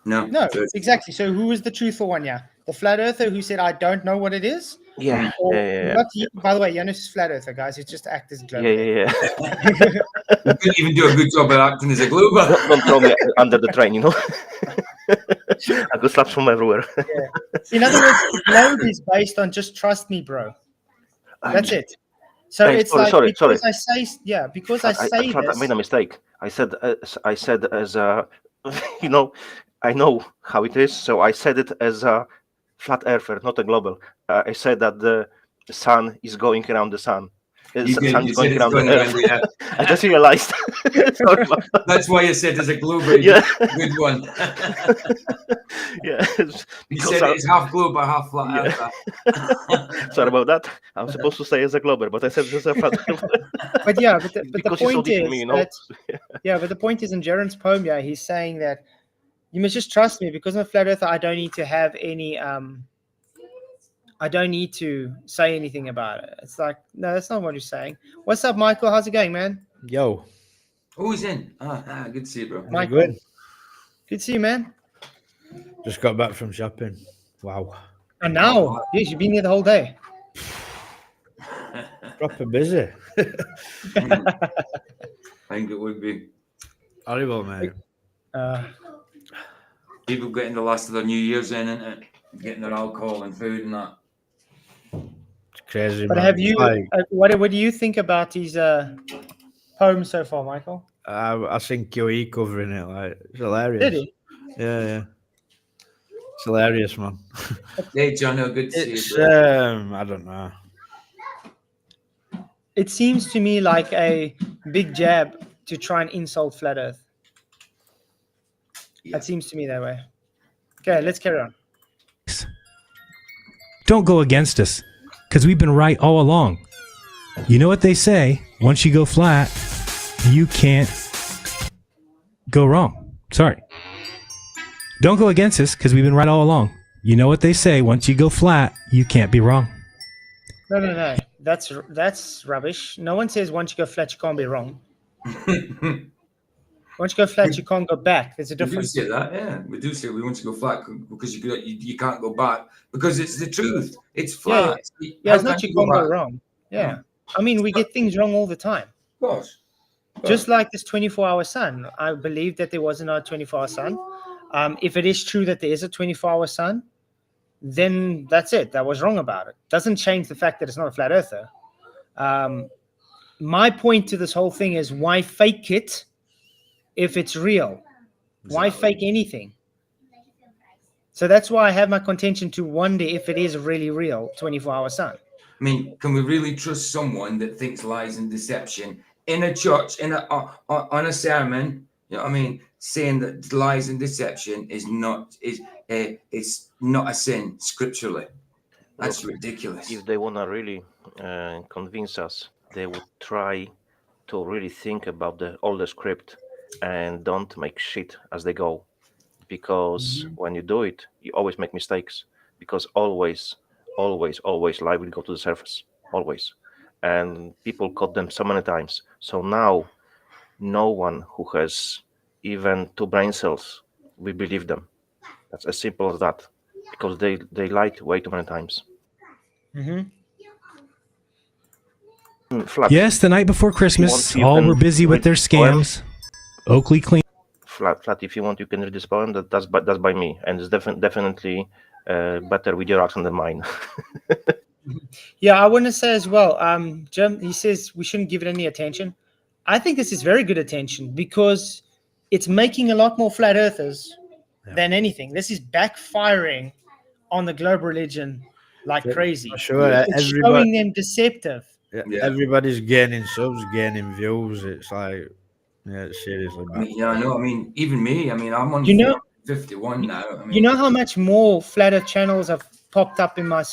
No, exactly. So who was the truthful one? Yeah, the flat earther who said, "I don't know what it is." Yeah. By the way, Janus is flat earther, guys. It's just act as glober. Yeah. You couldn't even do a good job at acting as a glober. Don't throw me under the train, you know. I got slaps from everywhere. Yeah. In other words, the globe is based on just trust me, bro. That's it. So it's sorry. I say, yeah, because I say I made a mistake. I said as a, you know, I know how it is, so I said it as a flat earther, not a global. I said that the sun is going around the sun. The sun is going around the earth. Yeah. I just realized. Sorry, that's why you said as a glober. Yeah. Good one. Yeah. You said it's half glober, half flat earther. Sorry about that. I was supposed to say as a glober, but I said as a flat earther. But yeah, but the point is, me, you know? but the point is in Jaron's poem, yeah, he's saying that you must just trust me because I'm a flat earther. I don't need to have any I don't need to say anything about it. It's like, no, that's not what he's saying. What's up, Michael? How's it going, man? Yo. Who's in? Good to see you, bro. Michael. Good to see you, man. Just got back from shopping. Wow. And now, yes, you've been here the whole day. Proper busy. I think it would be. Horrible, mate. People getting the last of their New Year's in, and getting their alcohol and food and that. It's crazy. But man. have you? What do you think about these poems so far, Michael? I seen QE covering it. Like, it's hilarious. Did he? Yeah. It's hilarious, man. Hey, John, good to see you, bro. I don't know. It seems to me like a big jab to try and insult Flat Earth. Yeah. That seems to me that way. Okay, let's carry on. Don't go against us, because we've been right all along. You know what they say, once you go flat, you can't go wrong. Sorry. Don't go against us, because we've been right all along. You know what they say, once you go flat, you can't be wrong. No. That's rubbish. No one says once you go flat, you can't be wrong. Once you go flat, you can't go back. There's a difference. We do say that, yeah. We do say we want to go flat because you can't go back because it's the truth. It's flat. Yeah, it's not you can't go wrong. Yeah. I mean, we get things wrong all the time. Of course. Just like this 24-hour sun. I believe that there wasn't a 24-hour sun. If it is true that there is a 24-hour sun, then that's it. That was wrong about it. Doesn't change the fact that it's not a flat earther. My point to this whole thing is why fake it if it's real? Exactly. Why fake anything? So that's why I have my contention to wonder if it is really real 24-hour sun. I mean, can we really trust someone that thinks lies and deception in a church, on a sermon? You know what I mean? Saying that lies and deception is not a sin scripturally. That's ridiculous. If they want to really convince us, they would try to really think about all the script and don't make shit as they go. Because when you do it, you always make mistakes. Because always lie will go to the surface. Always. And people caught them so many times. So now, no one who has even 2 brain cells will believe them. That's as simple as that. Because they lied way too many times. Flat. Yes, the night before Christmas, all were busy with their scams. Oakley clean. Flat. If you want, you can read this poem. That's by me, and it's definitely better with your accent than mine. Yeah, I want to say as well. Jim, he says we shouldn't give it any attention. I think this is very good attention because it's making a lot more flat earthers than anything. This is backfiring on the global religion like crazy. For sure, It's showing them deceptive. Yeah. everybody's gaining subs, gaining views. It's like, yeah, it's seriously I bad. mean, yeah, I know. I mean, even me. I mean, I'm on You know, 51 now. I mean, you know how much more flat earth channels have popped up in my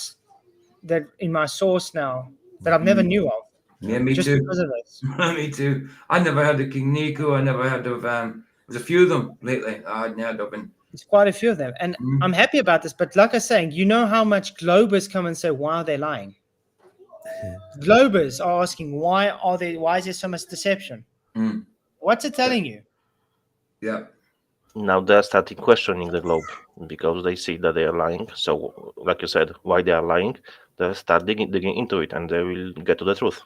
source now that I've never knew of yeah, me just too. because of this. Me too. I never heard of King Nico. I never heard of there's a few of them lately. I'd heard of them. There's quite a few of them, and I'm happy about this. But like I was saying, you know how much Globers come and say, "Why are they lying?" Globers are asking, "Why are they? Why is there so much deception?" What's it telling you? Yeah. Now they're starting questioning the globe because they see that they are lying. So, like you said, why they are lying, they start digging into it, and they will get to the truth.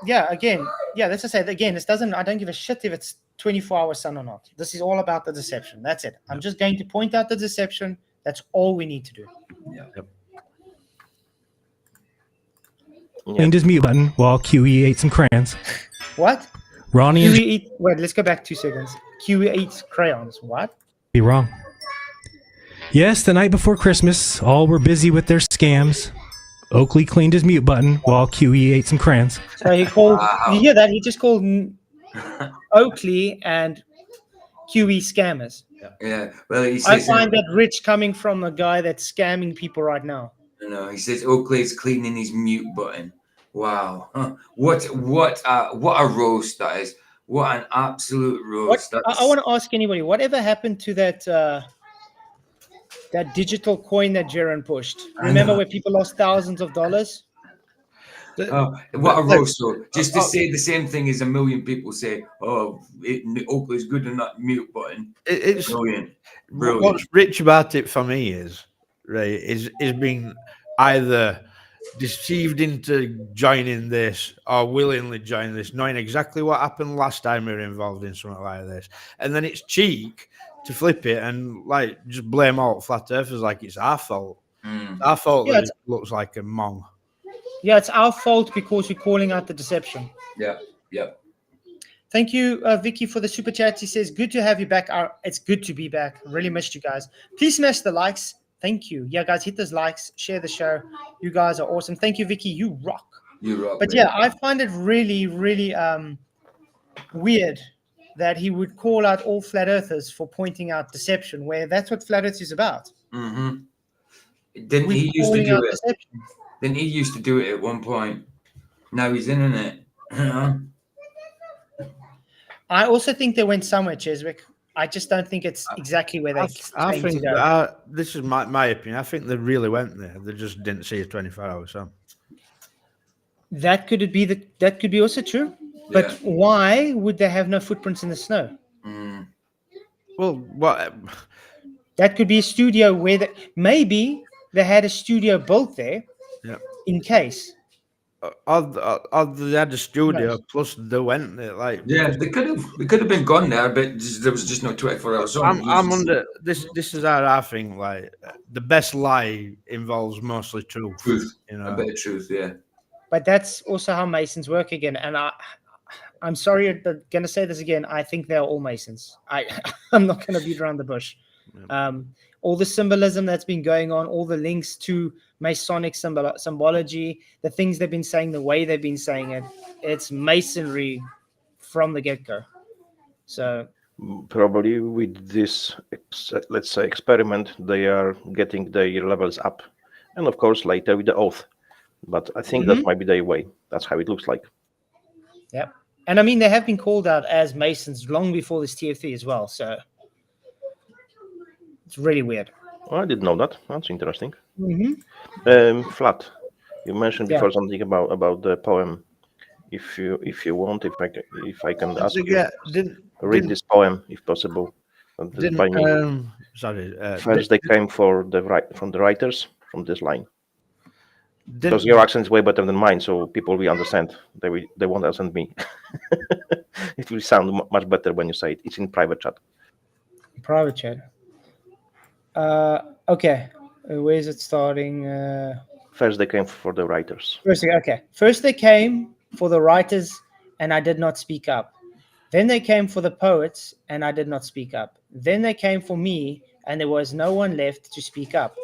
Yeah, again, that's what I said. Again, this doesn't. I don't give a shit if it's 24-hour sun or not. This is all about the deception. That's it. I'm just going to point out the deception. That's all we need to do. Yeah. Cleaned his mute button while QE ate some crayons. What? Ronnie and QE wait, let's go back 2 seconds. QE eats crayons. What? be wrong. Yes, the night before Christmas, all were busy with their scams. Oakley cleaned his mute button while QE ate some crayons. So he called. You hear that? He just called Oakley and QE scammers. Yeah. Well, he I says. find that rich coming from a guy that's scamming people right now. No, he says Oakley's cleaning his mute button. Wow. Huh. What a roast that is. What an absolute roast. I want to ask anybody, whatever happened to that digital coin that Jaron pushed? Remember where people lost thousands of dollars? What a roast, though. Just to say the same thing as a million people say, Oakley's good on that mute button. It's brilliant. What's rich about it for me is being either deceived into joining this or willingly joining this, knowing exactly what happened last time we were involved in something like this, and then it's cheek to flip it and like just blame all flat earthers like it's our fault. It's our fault that it looks like a mong. Yeah, it's our fault because we're calling out the deception. Yeah. Thank you, Vicky, for the super chat. He says, good to have you back. It's good to be back. Really missed you guys. Please smash the likes. Thank you. Yeah, guys, hit those likes. Share the show. You guys are awesome. Thank you, Vicky. You rock. But yeah, I find it really, really weird that he would call out all flat earthers for pointing out deception, where that's what flat earth is about. Didn't he used to do it? Deception. Then he used to do it at one point. Now he's in it. I also think they went somewhere, Cheswick. I just don't think it's exactly where they. I think this is my opinion. I think they really went there. They just didn't see a 24-hour sun. That could be also true. But why would they have no footprints in the snow? Well, what? That could be a studio where maybe they had a studio built there. Yeah. In case. They had a studio, plus they went there. Like, yeah, they could have been gone there, but there was just no 24-hour sun. I'm under this. This is how I think. Like, the best lie involves mostly truth. You know, a bit of truth, yeah. But that's also how Masons work again. And I'm sorry, but gonna say this again. I think they're all Masons. I'm not gonna beat around the bush. All the symbolism that's been going on, all the links to Masonic symbology, the things they've been saying, the way they've been saying it, it's Masonry from the get-go. So probably with this, let's say, experiment, they are getting their levels up, and of course later with the oath. But I think that might be their way. That's how it looks like. Yep. And I mean, they have been called out as Masons long before this TF3 as well. So it's really weird. Oh, I didn't know that. That's interesting. Flat, you mentioned before something about the poem. If you want, if I can ask you, read this poem if possible. First, they came from the writers from this line. Because your accent is way better than mine, so people will understand. They won't understand me. It will sound much better when you say it. It's in private chat. Private chat. Okay. Where is it starting? First, they came for the writers. First they came for the writers, and I did not speak up. Then they came for the poets, and I did not speak up. Then they came for me, and there was no one left to speak up.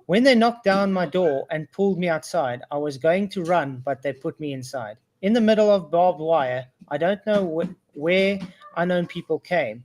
When they knocked down my door and pulled me outside, I was going to run, but they put me inside. In the middle of barbed wire, I don't know where unknown people came.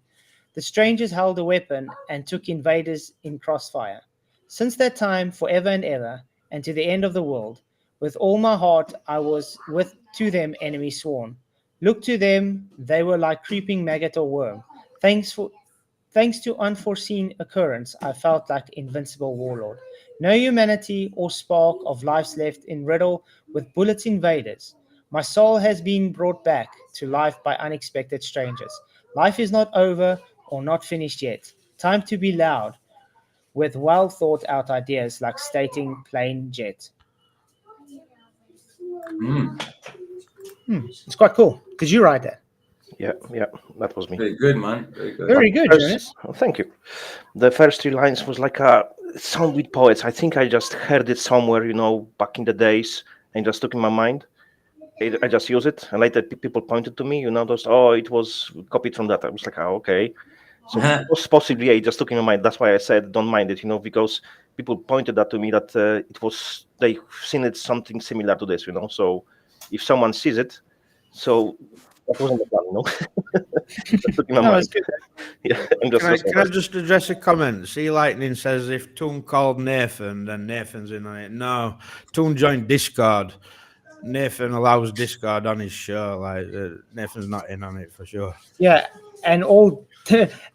The strangers held a weapon and took invaders in crossfire. Since that time, forever and ever, and to the end of the world, with all my heart I was with to them enemy sworn. Look to them, they were like creeping maggot or worm. Thanks to unforeseen occurrence, I felt like invincible warlord. No humanity or spark of life's left in riddle with bullets invaders. My soul has been brought back to life by unexpected strangers. Life is not over or not finished yet. Time to be loud with well thought out ideas like stating plain jet. It's quite cool. Did you write that? Yeah, that was me. Very good, man. Very good. Very good, Jonas. Oh, thank you. The first 3 lines was like a sound with poets. I think I just heard it somewhere, back in the days, and just stuck in my mind. I just used it, and later people pointed to me, it was copied from that. I was like, okay. So it was possibly, it just stuck in my mind. That's why I said don't mind it, because people pointed that to me that they've seen it something similar to this, So if someone sees it, so that wasn't the plan, That stuck in my mind. Good. Yeah, Can I just address a comment? Sea Lightning says if Toon called Nathan, then Nathan's in on it. No, Toon joined Discord. Nathan allows Discord on his show. Like Nathan's not in on it for sure. Yeah, and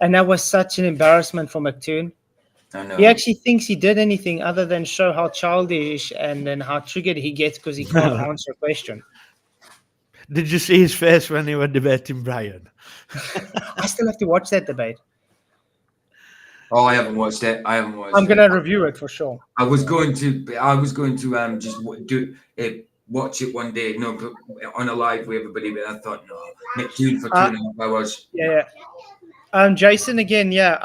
and that was such an embarrassment for McToon. I know. He actually thinks he did anything other than show how childish and then how triggered he gets because he can't answer a question. Did you see his face when they were debating Brian? I still have to watch that debate. Oh, I haven't watched it. I'm gonna review it for sure. I was going to just watch it one day, on a live with everybody, but I thought no, McToon for 2.5 hours. Yeah. Jason again. Yeah.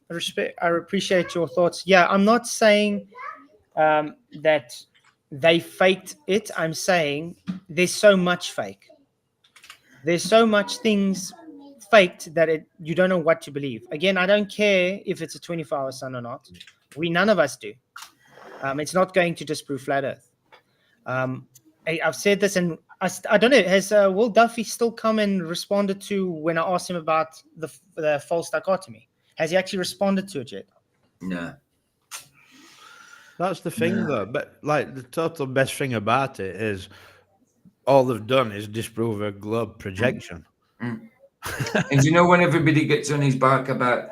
I appreciate your thoughts. Yeah, I'm not saying that they faked it. I'm saying there's so much fake. There's so much things faked that you don't know what to believe. Again, I don't care if it's a 24-hour sun or not. None of us do. It's not going to disprove flat Earth. I've said this, and I don't know. Has Will Duffy still come and responded to when I asked him about the false dichotomy? Has he actually responded to it yet? No. That's the thing, though. But like the total best thing about it is all they've done is disprove a globe projection. And when everybody gets on his back about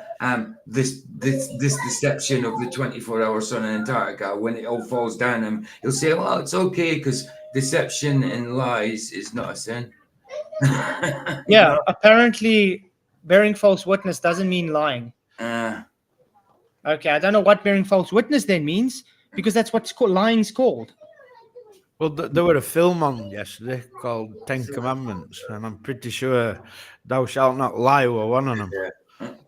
this deception of the 24-hour sun in Antarctica, when it all falls down, he'll say, "Well, it's okay because deception and lies is not a sin." Yeah, apparently, bearing false witness doesn't mean lying. Okay, I don't know what bearing false witness then means because that's what's called lying's called. Well, there were a film on yesterday called 10 Commandments, and I'm pretty sure "Thou shalt not lie" were one of them.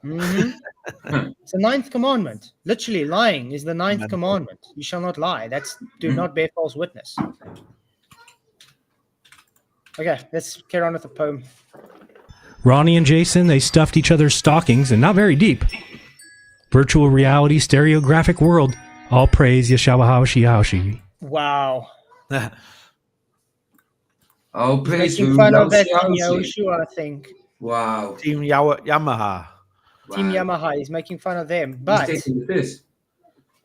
It's the 9th commandment. Literally, lying is the 9th commandment. You shall not lie. That's do not bear false witness. Okay, let's carry on with the poem. Ronnie and Jason, they stuffed each other's stockings, and not very deep. Virtual reality, stereographic world. All praise Yeshua. Wow. Oh, praise making fun of that Yahushua, I think. Wow. Team Yamaha. Team Yamaha. He's making fun of them, but he's taking the piss.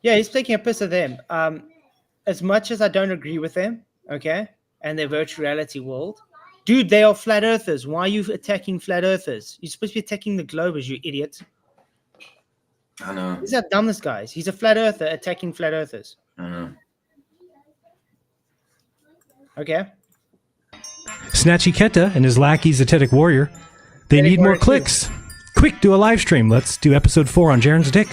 Yeah, he's taking a piss of them. As much as I don't agree with them, okay, and their virtual reality world, dude, they are flat earthers. Why are you attacking flat earthers? You're supposed to be attacking the globers, you idiot. I know. These are dumb, this guys. He's a flat earther attacking flat earthers. I know. Okay. Snatchy Kenta and his lackey Zetetic Warrior. They need more clicks. Quick, do a live stream. Let's do episode 4 on Jaren's dick.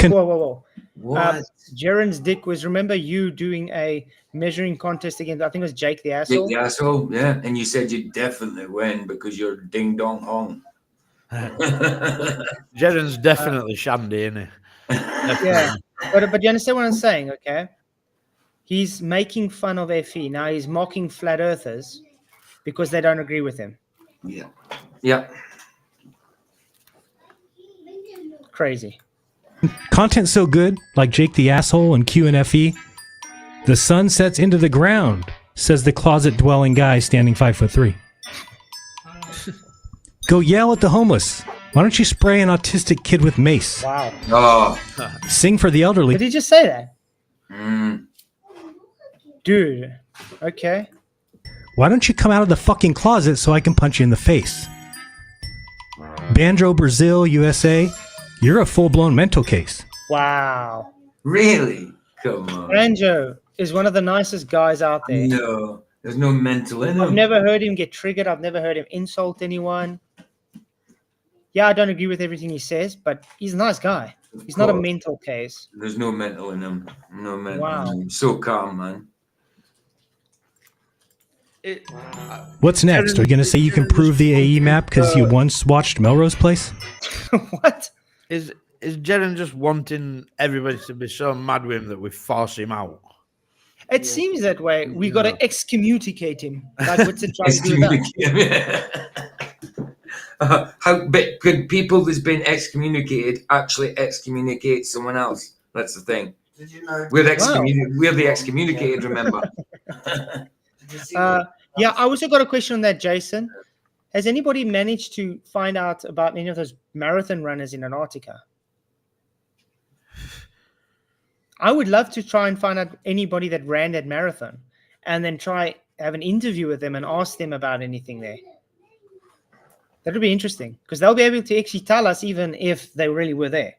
Whoa. What? Jaren's dick was, remember you doing a measuring contest against, I think it was Jake the Asshole? Jake the Asshole, yeah. And you said you'd definitely win because you're ding dong hong. Jaren's definitely shandy, isn't he? Yeah. But you understand what I'm saying, okay? He's making fun of FE. Now he's mocking flat earthers because they don't agree with him. Yeah. Yeah. Crazy. Content so good, like Jake the Asshole and QNFE. The sun sets into the ground, says the closet-dwelling guy standing 5'3". Go yell at the homeless. Why don't you spray an autistic kid with mace? Wow. Oh. Sing for the elderly. Did he just say that? Mm. Dude. Okay. Why don't you come out of the fucking closet so I can punch you in the face? Banjo, Brazil, USA. You're a full-blown mental case. Wow. Really? Come on. Banjo is one of the nicest guys out there. No, there's no mental in him. I've never heard him get triggered. I've never heard him insult anyone. Yeah, I don't agree with everything he says, but he's a nice guy. He's not a mental case. There's no mental in him. No mental Wow. in him. So calm, man. What's next? Are you going to say you can prove the AE map because you once watched Melrose Place? What? Is Jeren just wanting everybody to be so mad with him that we force him out? It seems that way. We got to excommunicate him. Like what's it trying to do that? But could people that's been excommunicated actually excommunicate someone else? That's the thing. Did you know? We're the excommunicated, remember? Yeah, I also got a question on that, Jason. Has anybody managed to find out about any of those marathon runners in Antarctica? I would love to try and find out anybody that ran that marathon and then try have an interview with them and ask them about anything there. That would be interesting because they'll be able to actually tell us even if they really were there.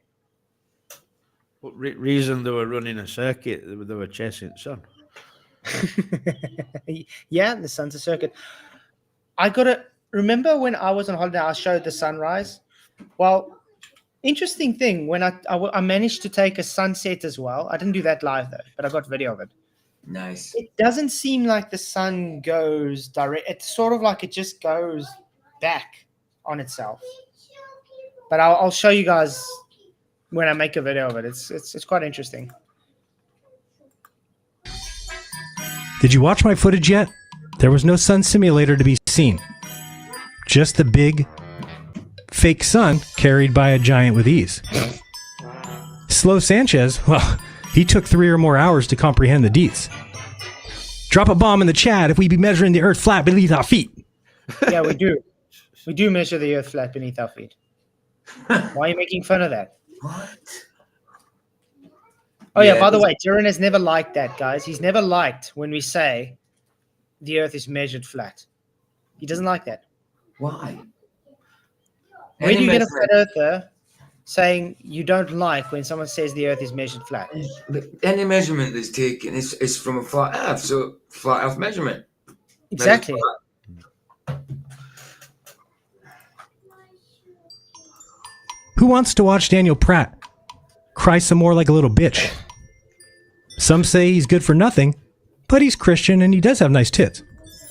What reason they were running a circuit? They were chasing the sun. Yeah, the sun's a circuit. I gotta remember when I was on holiday, I showed the sunrise. Well, interesting thing when I managed to take a sunset as well. I didn't do that live though, but I got video of it. Nice. It doesn't seem like the sun goes direct. It's sort of like it just goes back on itself. But I'll show you guys when I make a video of it. It's quite interesting. Did you watch my footage yet? There was no sun simulator to be seen. Just the big, fake sun carried by a giant with ease. Slow Sanchez, well, he took 3 or more hours to comprehend the deets. Drop a bomb in the chat if we be measuring the earth flat beneath our feet. Yeah, we do. We do measure the earth flat beneath our feet. Why are you making fun of that? What? Oh, yeah, by the way, Jeren has never liked that, guys. He's never liked when we say the earth is measured flat. He doesn't like that. Why? Where do you get a flat earther saying you don't like when someone says the earth is measured flat? Any measurement that's taken is from a flat earth, so flat earth measurement. Exactly. Who wants to watch Daniel Pratt cry some more like a little bitch? Some say he's good for nothing, but he's Christian and he does have nice tits.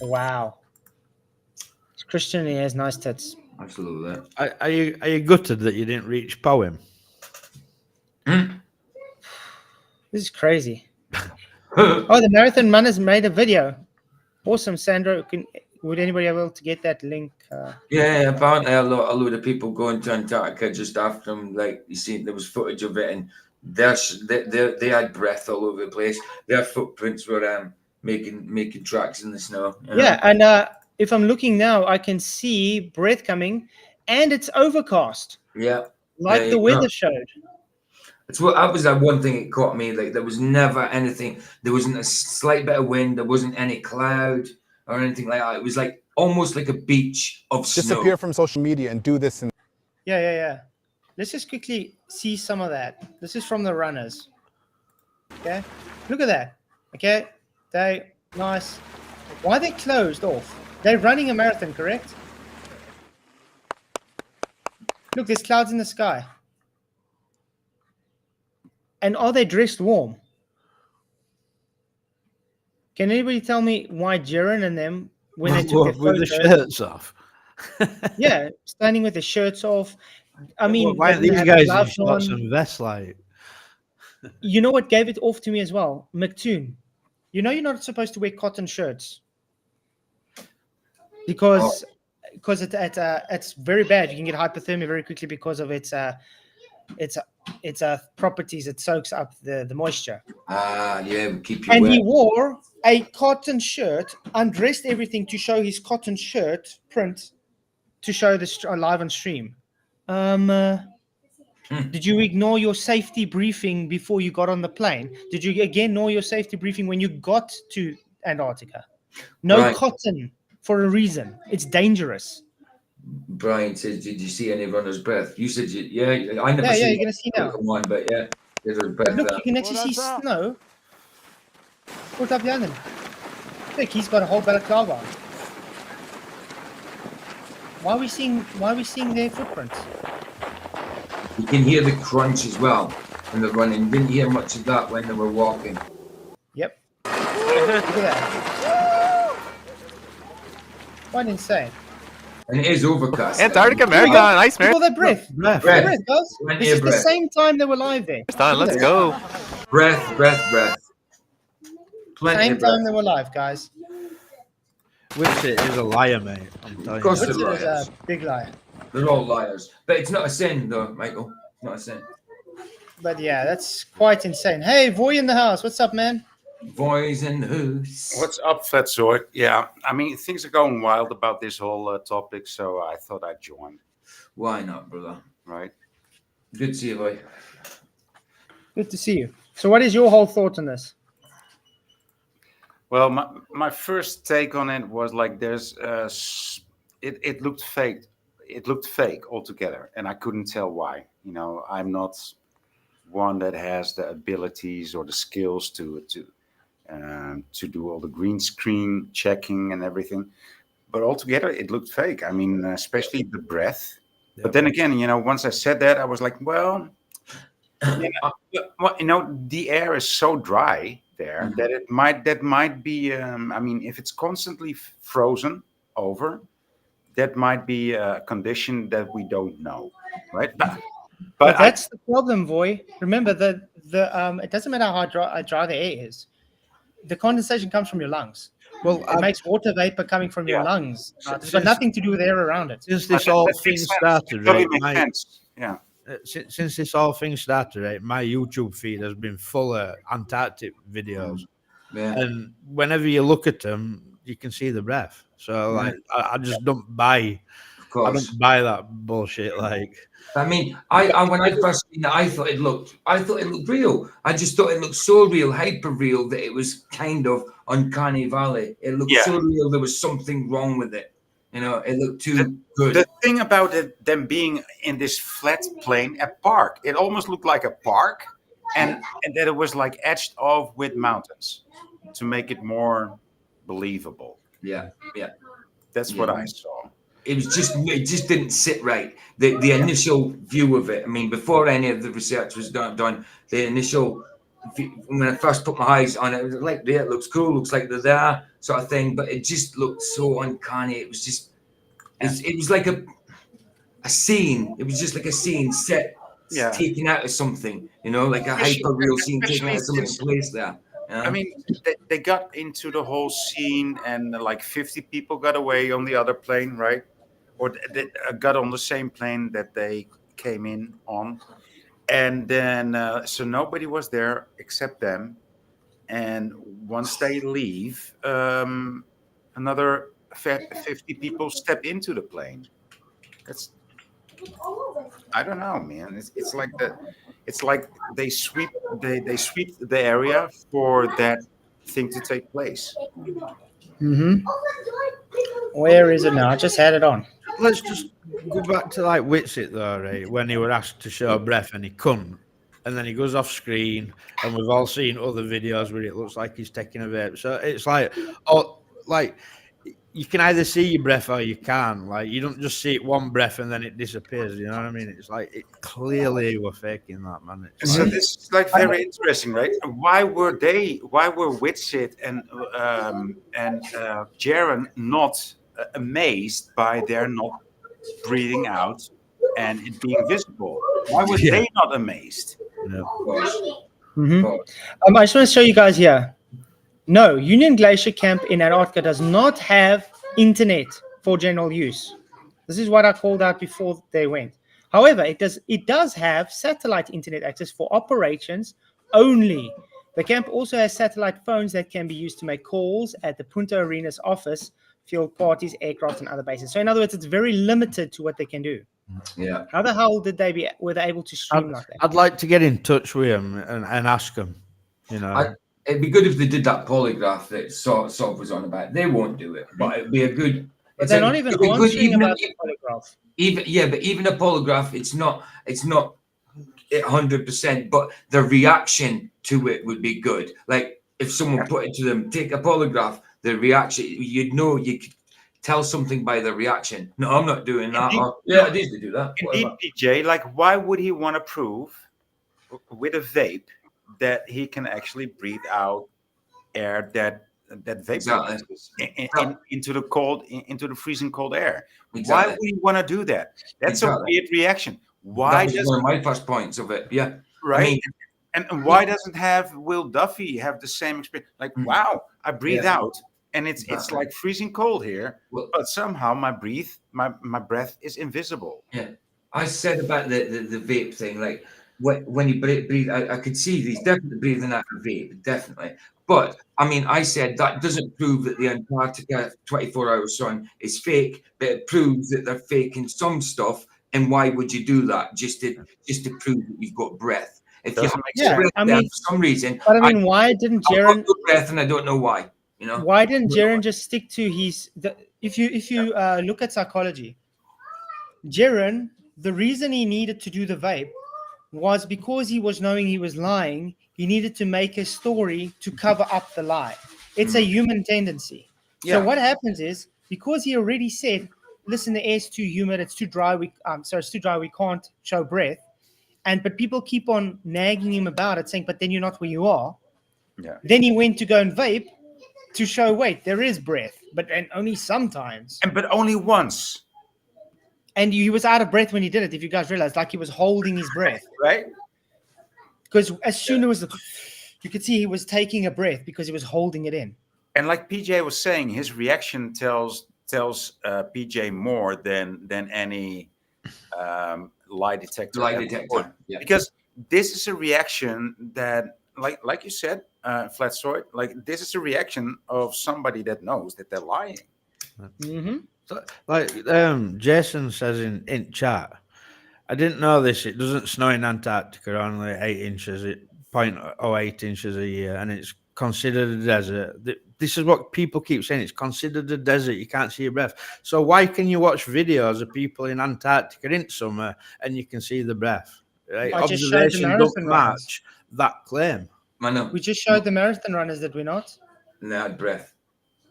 Wow. He's Christian and he has nice tits. Absolutely. Are you gutted that you didn't reach poem? This is crazy. Oh, the marathon runners made a video. Awesome, Sandro. Would anybody be able to get that link? Yeah, apparently a load of people going to Antarctica just after them. Like you see, there was footage of it, and they had breath all over the place. Their footprints were making tracks in the snow. Yeah, and if I'm looking now, I can see breath coming, and it's overcast. Yeah, like the weather showed. That was that one thing that caught me. Like there was never anything. There wasn't a slight bit of wind. There wasn't any cloud or anything like that. It was like almost like a beach of snow. Disappear from social media and do this. Yeah. Let's just quickly see some of that. This is from the runners. Okay, look at that. Okay, nice. Why are they closed off? They're running a marathon, correct? Look, there's clouds in the sky. And are they dressed warm? Can anybody tell me why Jeren and them, when they took their with the photos, shirts off? yeah, standing with the shirts off. I mean, why they these had guys in gloves shorts on. and vests like? You know what gave it off to me as well? McToon. You know, you're not supposed to wear cotton shirts because it's very bad. You can get hypothermia very quickly because of its properties. It soaks up the moisture. Yeah, keep you And wet. he wore a cotton shirt, undressed everything to show his cotton shirt print to show the live on stream. Did you ignore your safety briefing before you got on the plane? Did you again ignore your safety briefing when you got to Antarctica? No Right. cotton for a reason. It's dangerous. Brian says, "Did you see any runner's breath?" You said, "Yeah." I never Yeah, seen you're gonna see now. one, but yeah, there's a breath. Look, you can actually see snow. What's up, Yannin? Look, he's got a whole balaclava on. Why are we seeing their footprints? You can hear the crunch as well when they're running. Didn't hear much of that when they were walking. Yep. Look at that. Quite insane. And it is overcast. Antarctica Marathon, nice Look at all marathon. that breath. Breath. Breath. Breath, guys. Plenty This of is the breath. same time they were live there. Let's go. Breath. Plenty Same of breath. time they were live, guys. Whitsett is a liar, mate. I'm telling Of course you. they're Whitsett is liars. a big liar. They're all liars. But it's not a sin, though, Michael. It's not a sin. But yeah, that's quite insane. Hey, Voy in the house. What's up, man? Boys in the house. What's up, Flatzoid? Yeah, I mean, things are going wild about this whole topic, so I thought I'd join, Why not, brother? right? Good to see you, boy. Good to see you. So what is your whole thought on this? Well, my first take on it was like there's it looked fake. It looked fake altogether, and I couldn't tell why. You know, I'm not one that has the abilities or the skills to do all the green screen checking and everything. But altogether, it looked fake. I mean, especially the breath. Yeah. But then again, you know, once I said that, I was like, well, you know, the air is so dry there that that might be. I mean, if it's constantly frozen over, that might be a condition that we don't know, right? But that's the problem, Voy. Remember that it doesn't matter how dry the air is. The condensation comes from your lungs. Well, It makes water vapor coming from your lungs. It's got nothing to do with air around it. since this whole thing started, right? Yeah. Since this whole thing started, right, my YouTube feed has been full of Antarctic videos, Yeah. and whenever you look at them, you can see the breath. So, like, I just don't buy. Of I course. don't buy that bullshit. Like, I mean, I when I first seen it, I thought it looked real. I just thought it looked so real, hyper real, that it was kind of uncanny valley. It looked so real. There was something wrong with it. You know, it looked too good. The thing about them being in this flat plain, a park, it almost looked like a park, and that it was like edged off with mountains to make it more believable. Yeah. That's what I saw. It just didn't sit right. The initial view of it. I mean, before any of the research was done, the initial when I first put my eyes on it, it was like, yeah, it looks cool, looks like they're there, sort of thing. But it just looked so uncanny. It was just, it was like a scene. It was just like a scene set, taken out of something. You know, like a hyper real scene taken out of something in place there. I mean, they got into the whole scene, and like 50 people got away on the other plane, right? Or they got on the same plane that they came in on. And then, so nobody was there except them. And once they leave, another 50 people step into the plane. I don't know, man. It's like they sweep the area for that thing to take place. Where is it now? I just had it on. let's just go back to like Whitsett though, right? When he were asked to show breath and he couldn't, and then he goes off screen, and we've all seen other videos where it looks like he's taking a vape. So it's like, you can either see your breath or you can't. Like, you don't just see it one breath and then it disappears. You know what I mean? It's like, it clearly were faking that, man. It's So like, this is like very interesting, right? Why were Whitsett and Jaron not amazed by their not breathing out and it being visible? Why were they not amazed? I just want to show you guys here. No, Union Glacier Camp in Antarctica does not have internet for general use. This is what I called out before they went. However, it does have satellite internet access for operations only. The camp also has satellite phones that can be used to make calls at the Punta Arenas office, field parties, aircraft, and other bases. So in other words, it's very limited to what they can do. Yeah. How the hell were they able to stream like that? I'd like to get in touch with him and ask him. You know, It'd be good if they did that polygraph that Sov was on about. They won't do it, but it'd be a good. But they're not even answering about the polygraph. But even a polygraph, it's not 100%, but the reaction to it would be good. Like if someone put it to them, take a polygraph, the reaction, you could tell something by the reaction. No, I'm not doing that. Yeah, I need to do that. Indeed, PJ, like why would he want to prove with a vape that he can actually breathe out air that vaporizes into the cold, into the freezing cold air? Why would he want to do that? That's a weird reaction. Why that was one of my first points of it? Yeah, right. I mean, and why doesn't have Will Duffy have the same experience? Like, wow, I breathe out, and it's like freezing cold here, but somehow my breath is invisible. Yeah, I said about the vape thing, like when you breathe, I could see he's definitely breathing out a vape, definitely. But I mean, I said that doesn't prove that the Antarctica 24-hour sun is fake, but it proves that they're faking some stuff. And why would you do that? Just to prove that you've got breath. If you have breath for some reason, but I mean, why didn't Jeran breath, and I don't know why. You know, why didn't Jeran just stick to if you look at psychology, Jeran, the reason he needed to do the vape was because he was knowing he was lying. He needed to make a story to cover up the lie. It's a human tendency. So what happens is, because he already said, listen, the air's too humid, it's too dry, it's too dry, we can't show breath. But people keep on nagging him about it, saying, but then you're not where you are. Yeah. Then he went to go and vape to show, wait, there is breath, and only sometimes. But only once. And he was out of breath when he did it, if you guys realize, like he was holding his breath. Right. Because as soon as you could see he was taking a breath because he was holding it in. And like PJ was saying, his reaction tells PJ more than any lie detector. Yeah. Because this is a reaction that, like you said, Flatzoid, like this is a reaction of somebody that knows that they're lying. Mm-hmm. So, like Jason says in chat, I didn't know this. It doesn't snow in Antarctica, only 8 inches, 0.08 inches a year, and it's considered a desert. This is what people keep saying. It's considered a desert. You can't see your breath. So why can you watch videos of people in Antarctica in summer and you can see the breath? Right? Observation don't match that claim. I know. We just showed the marathon runners, did we not? No, breath.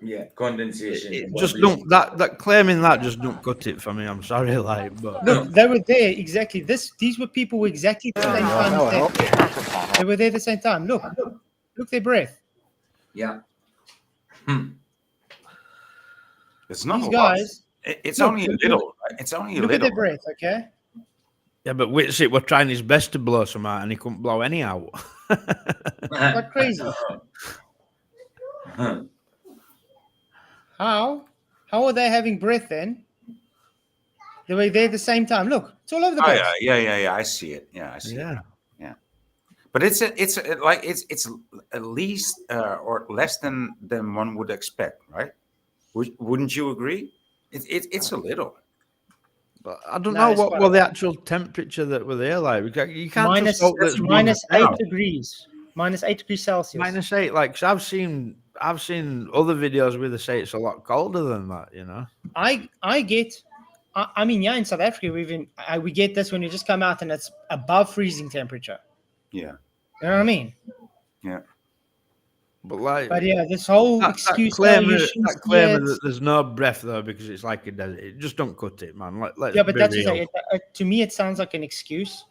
Yeah, condensation. It just don't that claiming that just don't cut it for me. I'm sorry, but look, they were there exactly. These were people exactly the same time. They were there at the same time. Look their breath. Yeah. It's not these guys. It's only a little. It's only a little. Look at their breath, okay? Yeah, but Whitsitt were trying his best to blow some out, and he couldn't blow any out. What crazy? How are they having breath then? They were there at the same time. Look, it's all over the place. Yeah. I see it. Yeah, I see it. Yeah. But it's at least or less than one would expect, right? Wouldn't you agree? It's a little. But I don't know what were the actual temperature that were there like. You can't minus 8 degrees. Minus 8 degrees Celsius. Minus 8. Like, so I've seen other videos where they say it's a lot colder than that. You know. I mean, in South Africa, we get this when you just come out and it's above freezing temperature. Yeah. You know what I mean? Yeah. But yeah, this whole excuse that claim that there's no breath though because it's like a desert. It just don't cut it, man. Let's but that's real. to me it sounds like an excuse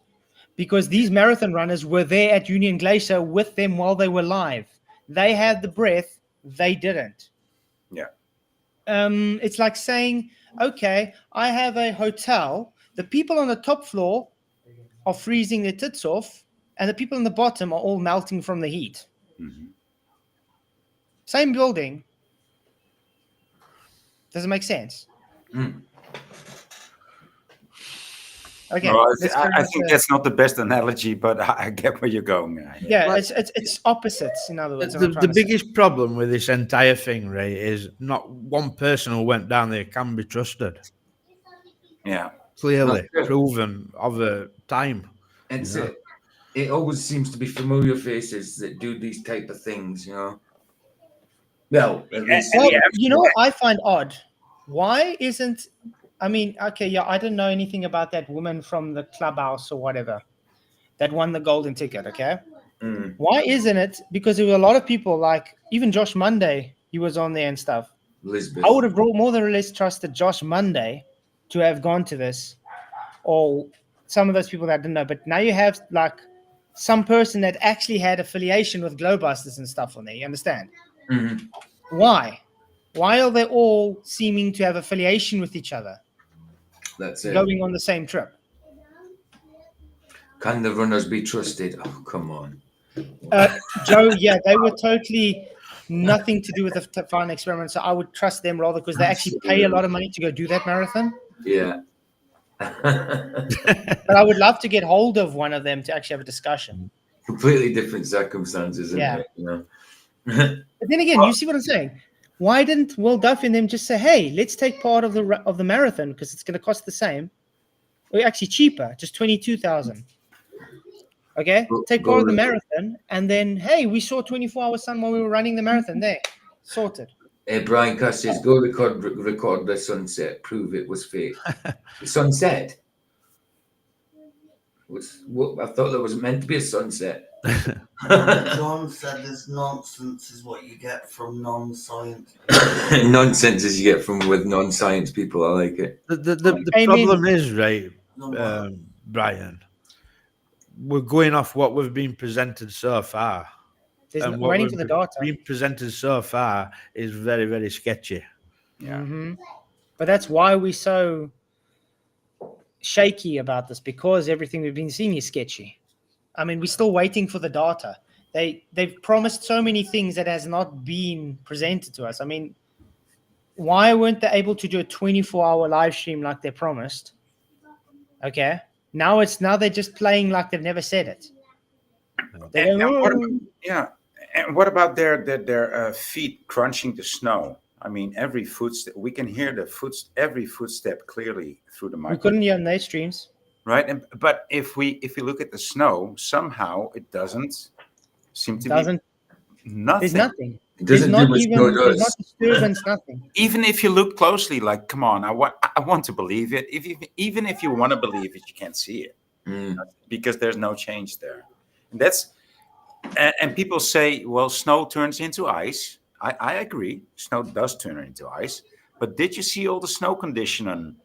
because these marathon runners were there at Union Glacier with them while they were live. They had the breath, they didn't. Yeah. It's like saying, okay, I have a hotel. The people on the top floor are freezing their tits off, and the people on the bottom are all melting from the heat. Mm-hmm. Same building. Does it make sense? Mm. Okay. No, let's I, go I with think the- that's not the best analogy, but I get where you're going. yeah, Well, it's opposites. In other words, what I'm The trying to say. biggest problem with this entire thing, Ray, is not one person who went down there can be trusted. Yeah. Clearly That's true. proven over time. It's Yeah. it always seems to be familiar faces that do these type of things, you know. Well, at least Well, you know what I find odd? Why isn't, I mean, okay, yeah, I don't know anything about that woman from the clubhouse or whatever that won the golden ticket, okay? Mm, Why isn't it? Because there were a lot of people, like even Josh Monday, he was on there and stuff. Elizabeth. I would have more than less trusted Josh Monday to have gone to this, or some of those people that didn't know. But now you have like some person that actually had affiliation with Glowbusters and stuff on there. You understand? Mhm. Why? Why are they all seeming to have affiliation with each other, That's it. going on the same trip? Can the runners be trusted? Oh, come on. Joe, yeah, they were totally nothing to do with the final experiment. So I would trust them rather because they actually pay a lot of money to go do that marathon. Yeah. But I would love to get hold of one of them to actually have a discussion. Completely different circumstances, isn't Yeah. it? You know. But then again, you see what I'm saying? Why didn't Will Duffy and them just say, "Hey, let's take part of the marathon because it's going to cost the same, or actually cheaper, just 22,000." Okay, take part of the marathon, and then hey, we saw 24-hour sun while we were running the marathon. There, sorted. Hey, Brian Cuss says, go record the sunset. Prove it was fake. The sunset? I thought there was meant to be a sunset. John said this nonsense is what you get from non-science. Nonsense as you get from with non-science people. I like it. The I mean- problem is, right, No, what? Brian, we're going off what we've been presented so far. There's And no, what waiting we've for the data. been presented so far is very, very sketchy. Yeah. Mhm. But that's why we're so shaky about this, because everything we've been seeing is sketchy. I mean, we're still waiting for the data. They've promised so many things that has not been presented to us. I mean, why weren't they able to do a 24-hour live stream like they promised? Okay. Now they're just playing like they've never said it. They're And what going, about, yeah, and what about their feet crunching the snow? I mean, every footstep we can hear every footstep clearly through the we microphone, couldn't hear on their streams. right? But if we look at the snow, somehow it doesn't seem to Doesn't be nothing. There's nothing. It There's doesn't do not what even snow there's does. not disturbance, nothing. Even if you look closely, like, come on, I want to believe it. Even if you want to believe it, you can't see it because there's no change there. And and people say, well, snow turns into ice. I agree, snow does turn into ice. But did you see all the snow conditioning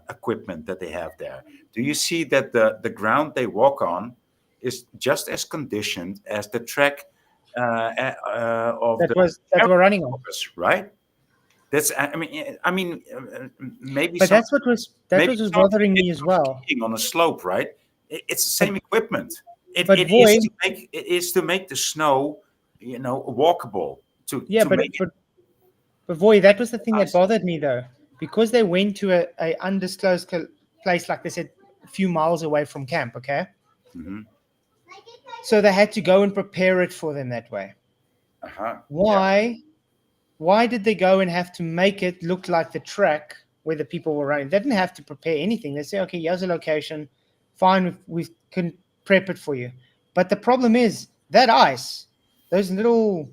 equipment that they have there? Do you see that the ground they walk on is just as conditioned as the track of that we're running on? right? That's maybe. But that's what was maybe was bothering me as it's well. skiing on a slope, right? It's the same equipment. It Void- is to make the snow, walkable. Yeah, to but make it, Voy, that was the thing that Nice. bothered me though, because they went to a undisclosed place, like they said, a few miles away from camp. Okay, Mhm. so they had to go and prepare it for them that way. Uh-huh. Why? Why did they go and have to make it look like the track where the people were running? They didn't have to prepare anything. They say, okay, here's a location. Fine, we can prep it for you. But the problem is that ice, those little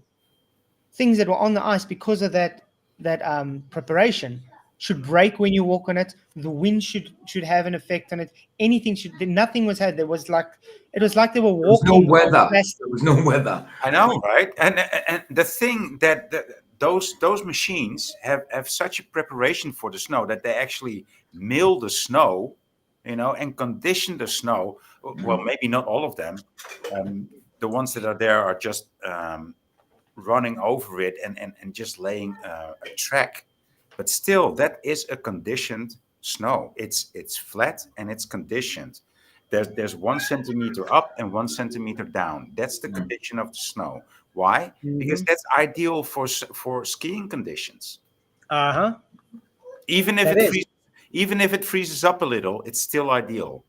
things that were on the ice because of that preparation should break when you walk on it. The wind should have an effect on it. Nothing was had. It was like they were There was walking. no weather. on plastic. There was no weather. I know, right? And the thing that those machines have such a preparation for the snow that they actually mill the snow, and condition the snow. Well, maybe not all of them. The ones that are there are just running over it and just laying a track. But still, that is a conditioned snow. It's flat and it's conditioned. There's 1 centimeter up and 1 centimeter down. That's the condition of the snow. Why? Because that's ideal for skiing conditions. Uh-huh. Even if That is. even if it freezes up a little, it's still ideal.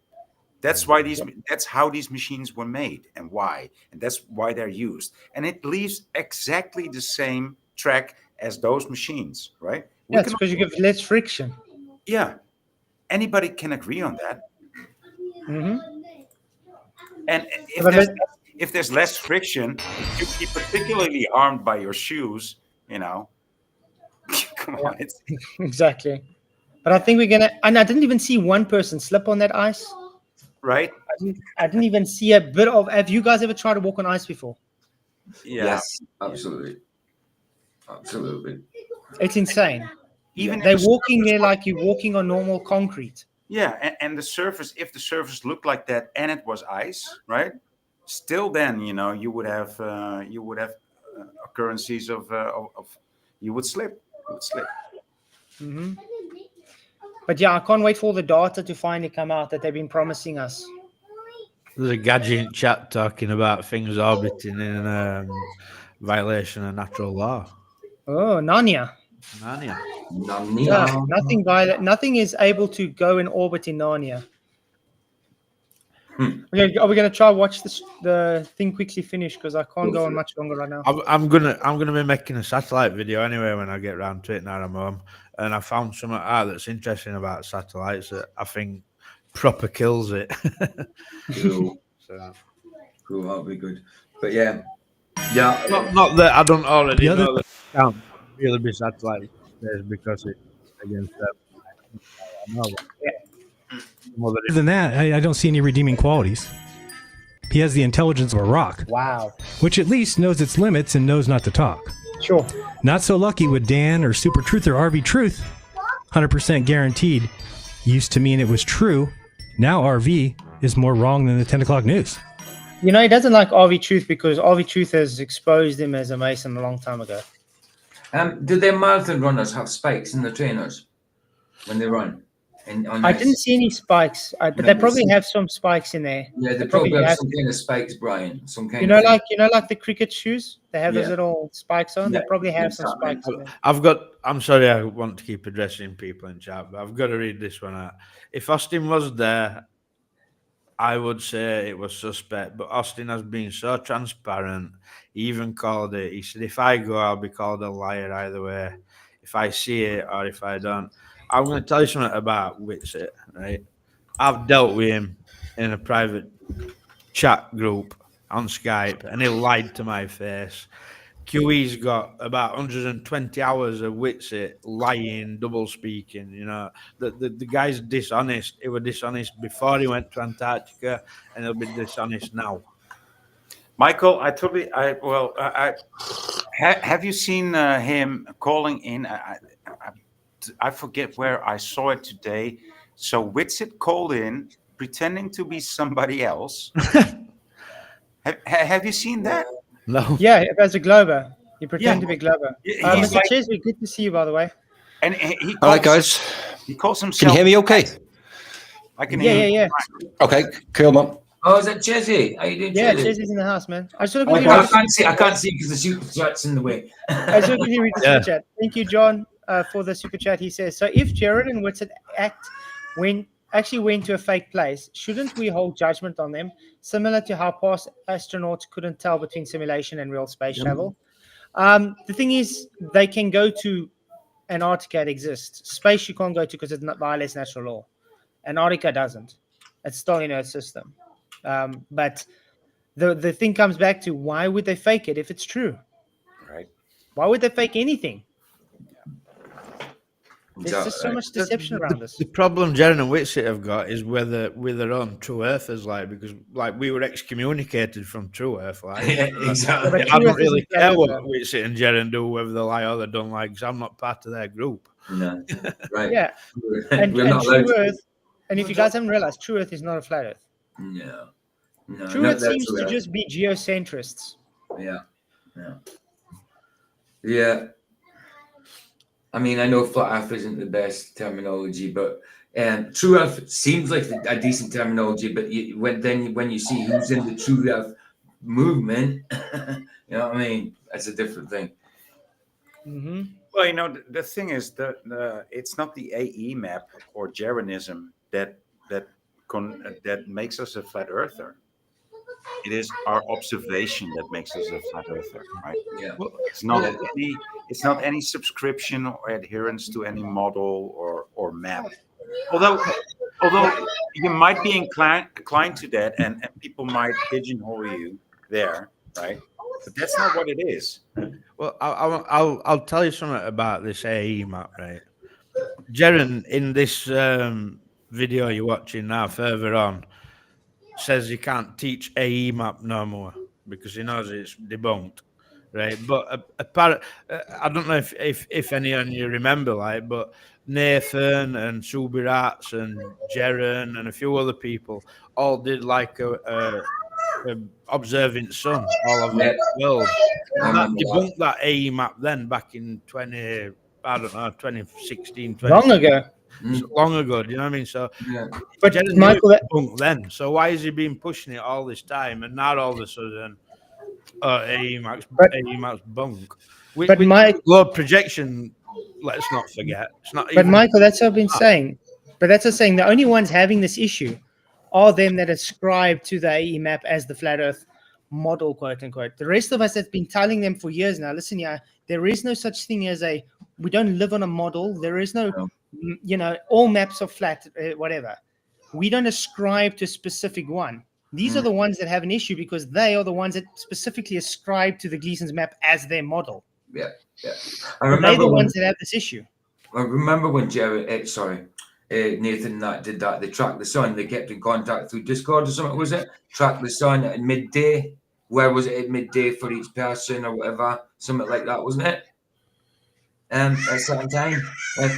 That's why that's how these machines were made and why. And that's why they're used. And it leaves exactly the same track as those machines, right? Yeah, it's because you give less friction. Yeah. Anybody can agree on that. Mm-hmm. And if there's less friction, you'd be particularly harmed by your shoes, you know. Come on, it's Exactly. But I think we're gonna. And I didn't even see one person slip on that ice. right. I didn't even see a bit of. Have you guys ever tried to walk on ice before? Yeah. Yes, absolutely. It's insane. Even They're if the walking surface there like you're walking on normal concrete. Yeah, and the surface, if the surface looked like that and it was ice, right? Still, then you would have occurrences of you would slip. You would slip. Mm-hmm. But yeah, I can't wait for all the data to finally come out that they've been promising us. There's a gadget chat talking about things orbiting in violation of natural law. Oh, Narnia. Narnia. Yeah, nothing is able to go in orbit in Narnia. Okay, are we gonna try watch the thing quickly finish because I can't go on much longer right now. I'm gonna be making a satellite video anyway when I get round to it now I'm home, and I found something out that's interesting about satellites that I think proper kills it. Cool. So. Cool, that'll be good. But yeah. Not that I don't already know that it can't really be satellite because it's against them. Other than that, I don't see any redeeming qualities. He has the intelligence of a rock. Wow. Which at least knows its limits and knows not to talk. Sure. Not so lucky with Dan or Super Truth or RV Truth. 100% guaranteed. Used to mean it was true. Now RV is more wrong than the 10 o'clock news. He doesn't like RV Truth because RV Truth has exposed him as a Mason a long time ago. Do their marathon runners have spikes in the trainers when they run? I didn't see any spikes, but they probably have some spikes in there. Yeah, they probably have some kind of spikes, Brian. Some kind of like the cricket shoes. They have those little spikes on. Yeah. They probably have some spikes. In there. I'm sorry, I want to keep addressing people in chat, but I've got to read this one out. If Austin was there, I would say it was suspect, but Austin has been so transparent. He even called it. He said, "If I go, I'll be called a liar either way. If I see it or if I don't." I'm going to tell you something about Whitsitt, right? I've dealt with him in a private chat group on Skype, and he lied to my face. QE's got about 120 hours of Whitsitt lying, double speaking. The guy's dishonest. He was dishonest before he went to Antarctica, and he'll be dishonest now. Michael, have you seen him calling in? I forget where I saw it today. So Whitsitt called in pretending to be somebody else. Have you seen that? No. Yeah, as a Glover. You pretend to be Glover. Mr. Chesley, good to see you, by the way. And all right, guys. He calls himself. Can you hear me okay? I can hear you. Yeah. Okay, cool, man. Oh, is that Chesy? How you doing, Yeah, Chesy? Chesley's in the house, man. I can't see because the super chat's in the way. I should quickly read the super chat. Thank you, John, for the super chat. He says, so if Jared and Whitsitt actually went to a fake place, shouldn't we hold judgment on them, similar to how past astronauts couldn't tell between simulation and real space travel? The thing is, they can go to Antarctica. It exists. Space you can't go to because it violates natural law. Antarctica doesn't. It's still in Earth system. But the thing comes back to, why would they fake it if it's true? Right. Why would they fake anything? There's just so much deception around us. The problem Jeren and Whitsitt have got is with their own true earthers, because we were excommunicated from true earth, Yeah, exactly. I don't really care what Whitsitt and Jeren do, whether they lie or they don't lie, because I'm not part of their group. No, right. Yeah, and true earth. And if you guys haven't realized, true earth is not a flat earth. No. True earth seems to just be geocentrists. Yeah. I mean, I know flat earth isn't the best terminology, but True Earth seems like a decent terminology, but when you see who's in the True Earth movement, you know what I mean? That's a different thing. Mm-hmm. Well, the thing is that it's not the AE map or Jeranism that makes us a flat earther. It is our observation that makes us a flat earther, right? Yeah. It's not any subscription or adherence to any model or map. Although you might be inclined to that, and people might pigeonhole you there, right? But that's not what it is. Well, I'll tell you something about this AE map, right? Jeren, in this video you're watching now, further on, says he can't teach AE map no more because he knows it's debunked, right? But I don't know if any of you remember, like, but Nathan and Subirats and Jeren and a few other people all did like a observing sun all over Yeah. the world. I And that remember debunked that AE map then back in 2016, Long ago. so long ago. Do you know what I mean? So, Yeah. But Jeren Michael, knew it debunked then. So why has he been pushing it all this time? And now all of a sudden, AE Max bunk. But Mike- low projection. Let's not forget. It's not. But even Michael, that's what I've been saying. But that's what I'm saying. The only ones having this issue are them that ascribe to the AE map as the flat Earth model, quote unquote. The rest of us have been telling them for years now. Listen, yeah, there is no such thing as we don't live on a model. There is no, all maps are flat, whatever. We don't ascribe to a specific one. These are the ones that have an issue because they are the ones that specifically ascribe to the Gleason's map as their model. Yeah. They're the ones that have this issue. I remember when Nathan did that. They tracked the sun. They kept in contact through Discord or something. Was it track the sun at midday? Where was it at midday for each person or whatever? Something like that, wasn't it? At a certain time. I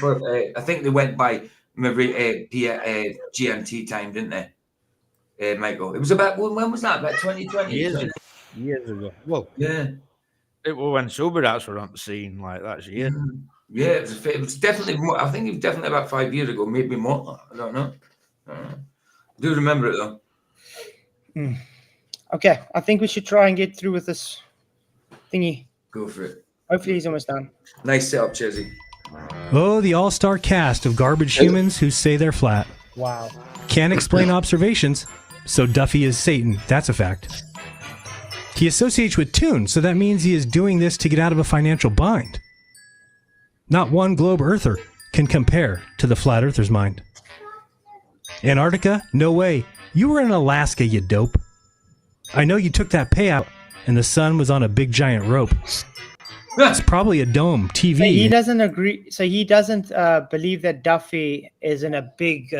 think they went by GMT time, didn't they? Michael, it was about when was that? About 2020. Years ago. Well, yeah. It was when Subirats were on the scene, like that's years. Yeah, it was definitely more. I think it was definitely about 5 years ago, maybe more. I don't know. I do remember it though. Okay, I think we should try and get through with this thingy. Go for it. Hopefully he's almost done. Nice setup, Chesy. Oh, the all-star cast of garbage humans who say they're flat. Wow. Can't explain observations, so Duffy is Satan. That's a fact. He associates with Toon, so that means he is doing this to get out of a financial bind. Not one globe earther can compare to the flat earther's mind. Antarctica? No way. You were in Alaska, you dope. I know you took that payout, and the sun was on a big giant rope. It's probably a dome, TV. So he doesn't agree. So he doesn't believe that Duffy is in a big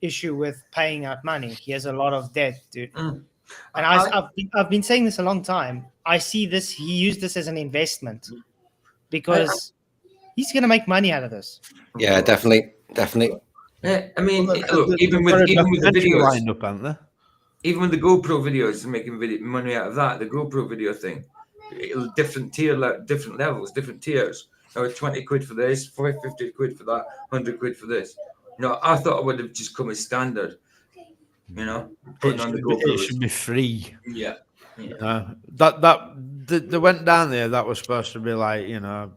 issue with paying out money. He has a lot of debt, dude. And I've been saying this a long time. I see this. He used this as an investment because he's going to make money out of this. Yeah, definitely. Yeah, I mean, look, even with the videos, lined up, aren't they? even with the GoPro videos, making money out of that, the GoPro video thing, different levels, different tiers. So 20 quid for this, 50 quid for that, 100 quid for this. I thought it would have just come as standard. Putting on the GoPro. It should be free. Yeah. They went down there. That was supposed to be like a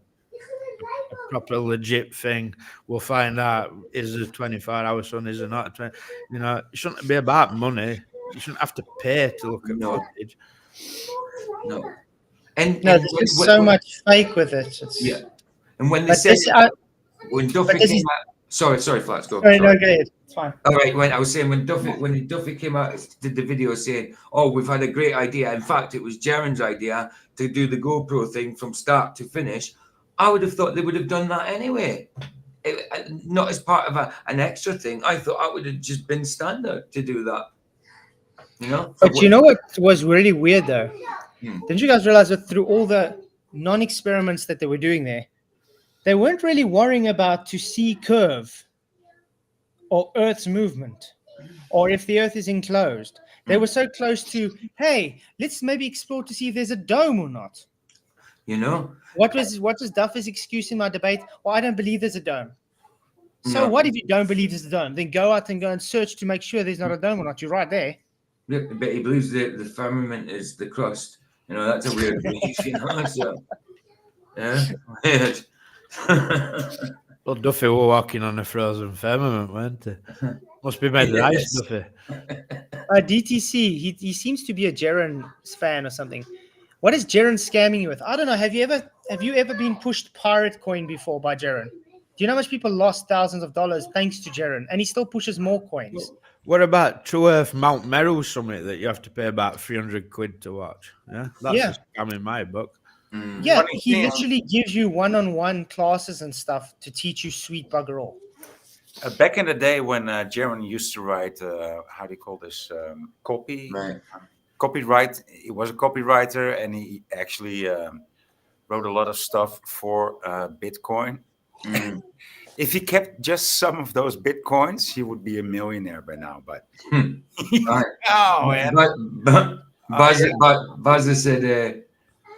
proper legit thing. We'll find out is it 24-hour sun, is it not? It shouldn't be about money. You shouldn't have to pay to look at footage. No. There's just so much fake with it. Yeah. And when they said when Duffy came out, sorry, Flats, go. Sorry, no, go ahead. It's fine. All right, when I was saying when Duffy came out, did the video saying, "Oh, we've had a great idea." In fact, it was Jaren's idea to do the GoPro thing from start to finish. I would have thought they would have done that anyway, not as part of an extra thing. I thought that would have just been standard to do that. But you know what was really weird though? Didn't you guys realize that through all the non-experiments that they were doing there, they weren't really worrying about to see curve or Earth's movement or if the Earth is enclosed. They were so close to, hey, let's maybe explore to see if there's a dome or not. You know? What was Duffy's excuse in my debate? Well, I don't believe there's a dome. So No. what if you don't believe there's a dome? Then go out and go and search to make sure there's not a dome or not. You're right there. Yeah, but he believes that the firmament is the crust. You know, that's a weird belief, you know. So, yeah, weird. Well, Duffy were walking on a frozen firmament, weren't they? Must be made of ice, Yes. Duffy. DTC, he seems to be a Jeren fan or something. What is Jeren scamming you with? I don't know. Have you ever been pushed pirate coin before by Jeren? Do you know how much people lost thousands of dollars thanks to Jeren? And he still pushes more coins. What about True Earth Mount Meru summit that you have to pay about 300 quid to watch? Yeah, that's Yeah. a scam in my book. Yeah, Funny he thing- literally gives you one-on-one classes and stuff to teach you sweet bugger all. Back in the day when Jeren used to write, how do you call this? Copy. Right. Copyright. He was a copywriter, and he actually wrote a lot of stuff for Bitcoin. Mm. If he kept just some of those Bitcoins, he would be a millionaire by now. But Right. oh man, Buzzer said,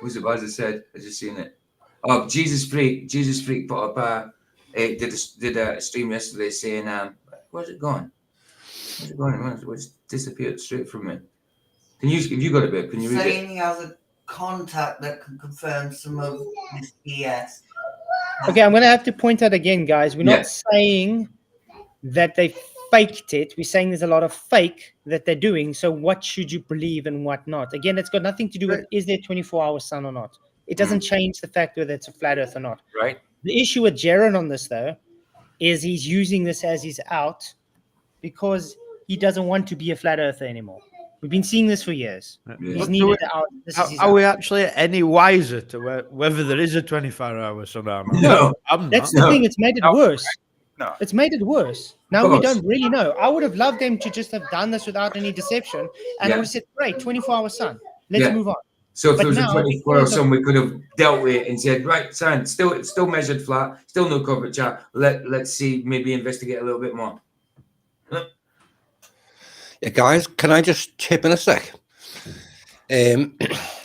who's it? Buzzer said, I just seen it. Oh, Jesus Freak put up did a stream yesterday saying, where's it gone? Where's it gone? It's disappeared straight from me. If you got a bit, can you read Saying it? he has a contact that can confirm some of this BS. Okay, I'm going to have to point out again, guys. We're Yeah. not saying that they faked it. We're saying there's a lot of fake that they're doing. So what should you believe and what not? Again, it's got nothing to do with is there 24-hour sun or not. It doesn't change the fact whether it's a flat earth or not. right? The issue with Jeren on this, though, is he's using this as his out because he doesn't want to be a flat earther anymore. We've been seeing this for years. He's But needed out. This is his are out. we actually any wiser to whether there is a 24-hour sun or not? No. I'm That's not. the thing. It's made it worse. No. It's made it worse. Now we course. don't really know. I would have loved them to just have done this without any deception, and I would have said, "Great, 24-hour sun. Let's Yeah. move on." So if But there was now, a 24 or because of- something, we could have dealt with it and said, right, son, it's still measured flat, still no curvature. Let's see, maybe investigate a little bit more. Yeah, guys, can I just chip in a sec?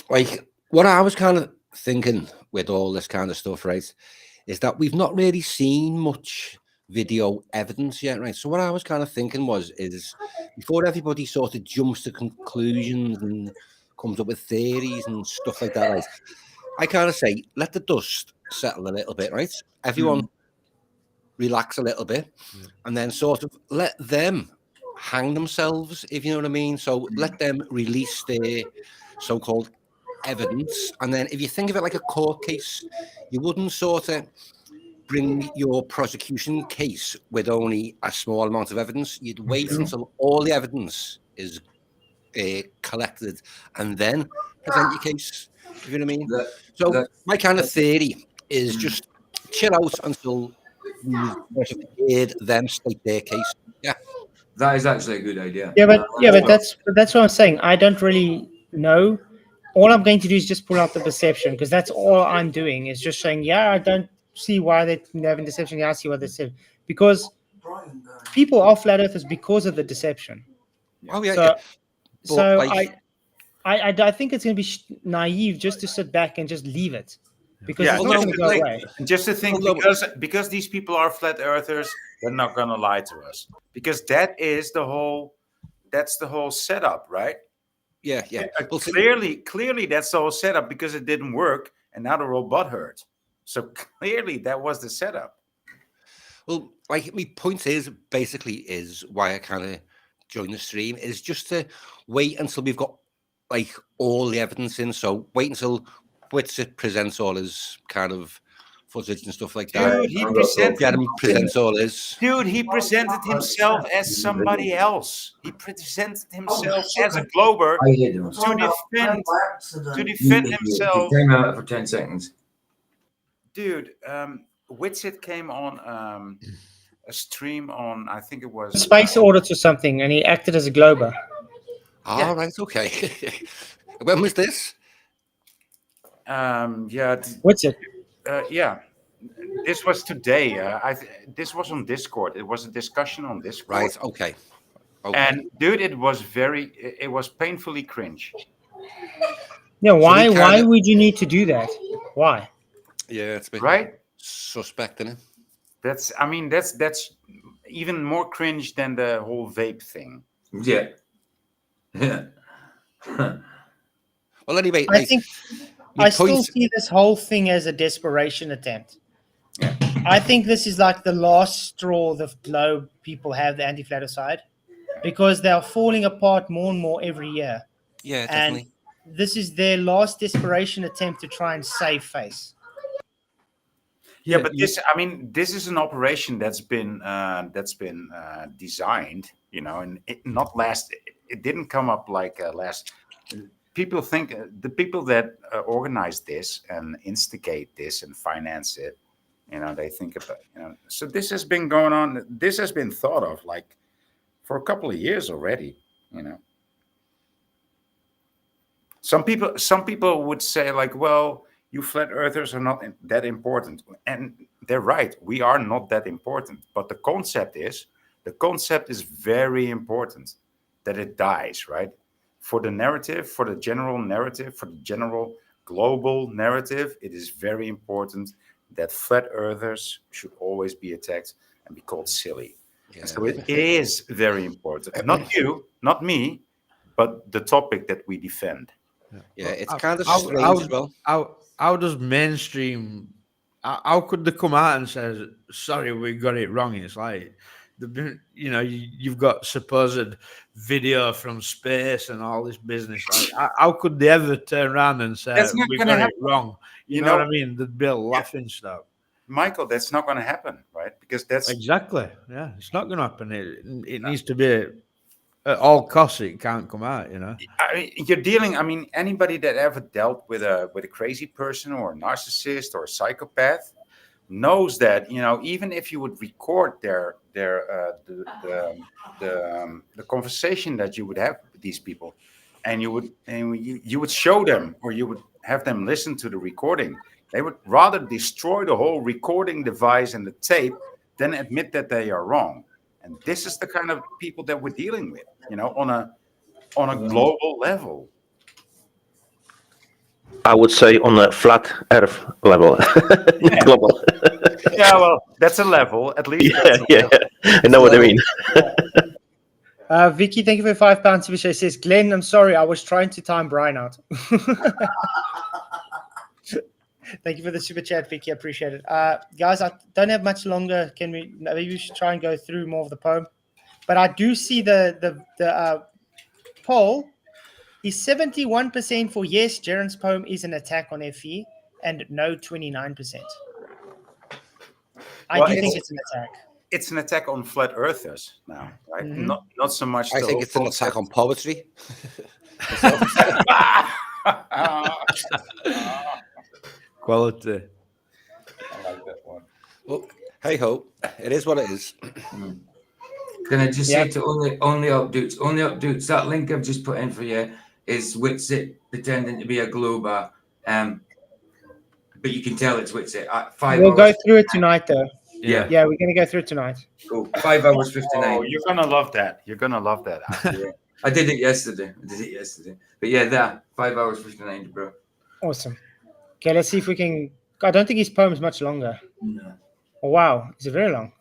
Like, what I was kind of thinking with all this kind of stuff, right, is that we've not really seen much video evidence yet, right? So what I was kind of thinking is before everybody sort of jumps to conclusions and comes up with theories and stuff like that, right, I kind of say, let the dust settle a little bit, right? Everyone relax a little bit and then sort of let them hang themselves, if you know what I mean. So let them release their so-called evidence. And then if you think of it like a court case, you wouldn't sort of bring your prosecution case with only a small amount of evidence. You'd wait until all the evidence is collected and then present your case, if you know what I mean. So my kind of theory is just chill out until you've heard them state their case. Yeah. That is actually a good idea. Yeah, but that's what I'm saying. I don't really know. All I'm going to do is just pull out the deception because that's all I'm doing is just saying, yeah, I don't see why they're having deception. Yeah, I see what they said because people are flat earthers because of the deception. Oh yeah. So, yeah. so like- I think it's going to be naive just to sit back and just leave it because Yeah, it's not going to go away. Just to think, because these people are flat earthers, they're not going to lie to us because that's the whole setup, right? Yeah. Well, Clearly, that's the whole setup because it didn't work, and now they're all butthurt. So clearly, that was the setup. Well, like my point is why I kind of joined the stream is just to wait until we've got like all the evidence in. So wait until Witsit presents all his kind of footage and stuff like that. Dude, he presents all his. Dude, he presented himself as somebody else. He presented himself as a glober to defend himself. Time out for 10 seconds. Dude, Witsit came on a stream on, I think it was Space audits or something, and he acted as a glober. All right, okay. When was this? What's it? Yeah, this was today. This was on Discord. It was a discussion on Discord. Right. Okay. And dude, it was painfully cringe. Yeah. Why would you need to do that? Why? Yeah, it's a bit right. suspect, isn't it? That's even more cringe than the whole vape thing. Yeah. Yeah. Well, anyway, I think my I still point. see this whole thing as a desperation attempt. I think this is like the last straw the globe people have, the anti-flat side, because they are falling apart more and more every year. Yeah, And definitely. this is their last desperation attempt to try and save face. Yeah, but this is an operation that's been designed, and it didn't come up like last. People think the people that organize this and instigate this and finance it, they think about, so this has been going on. This has been thought of like for a couple of years already. Some people would say like, well, you flat earthers are not that important, and they're right. We are not that important, but the concept is very important that it dies, right? For the narrative, for the general narrative, for the general global narrative, it is very important that flat earthers should always be attacked and be called silly. And so it is very important. Not you, not me, but the topic that we defend. Yeah, it's kind of strange as well. How does mainstream? How could they come out and say, "Sorry, we got it wrong"? It's like, you've got supposed video from space and all this business. Like, how could they ever turn around and say we got it wrong? You know what I mean? They'd be laughing stuff. Michael, that's not going to happen, right? Because that's exactly, yeah, it's not going to happen. It needs to be at all costs. It can't come out, you're dealing. Anybody that ever dealt with a crazy person or a narcissist or a psychopath knows that, even if you would record the conversation that you would have with these people, and you would show them, or you would have them listen to the recording, they would rather destroy the whole recording device and the tape than admit that they are wrong. And this is the kind of people that we're dealing with, on a global level. I would say on a flat Earth level, global. Yeah, well, that's a level, at least. Yeah. I know what I mean. Vicky, thank you for £5 super chat. Says, Glenn, I'm sorry, I was trying to time Brian out. Thank you for the super chat, Vicky. I appreciate it. Guys, I don't have much longer. Maybe we should try and go through more of the poem. But I do see the poll is 71% for yes, Jaren's poem is an attack on FE, and no, 29%. I do think it's an attack. It's an attack on flat earthers now, right? Mm-hmm. Not so much. I think it's an attack on poetry. Quality. I like that one. Well, hey ho, it is what it is. Can I just say to only updates, that link I've just put in for you is Witsit pretending to be a Glober, but you can tell it's Witsit at 5 We'll hours. go through it tonight, though. Yeah, we're going to go through it tonight. Cool. 5 hours 59. Oh, you're gonna love that. You're gonna love that. Yeah. I did it yesterday. But yeah, that 5 hours 59, bro. Awesome. Okay, let's see if we can. I don't think his poem is much longer. No. Oh, wow, is it very long?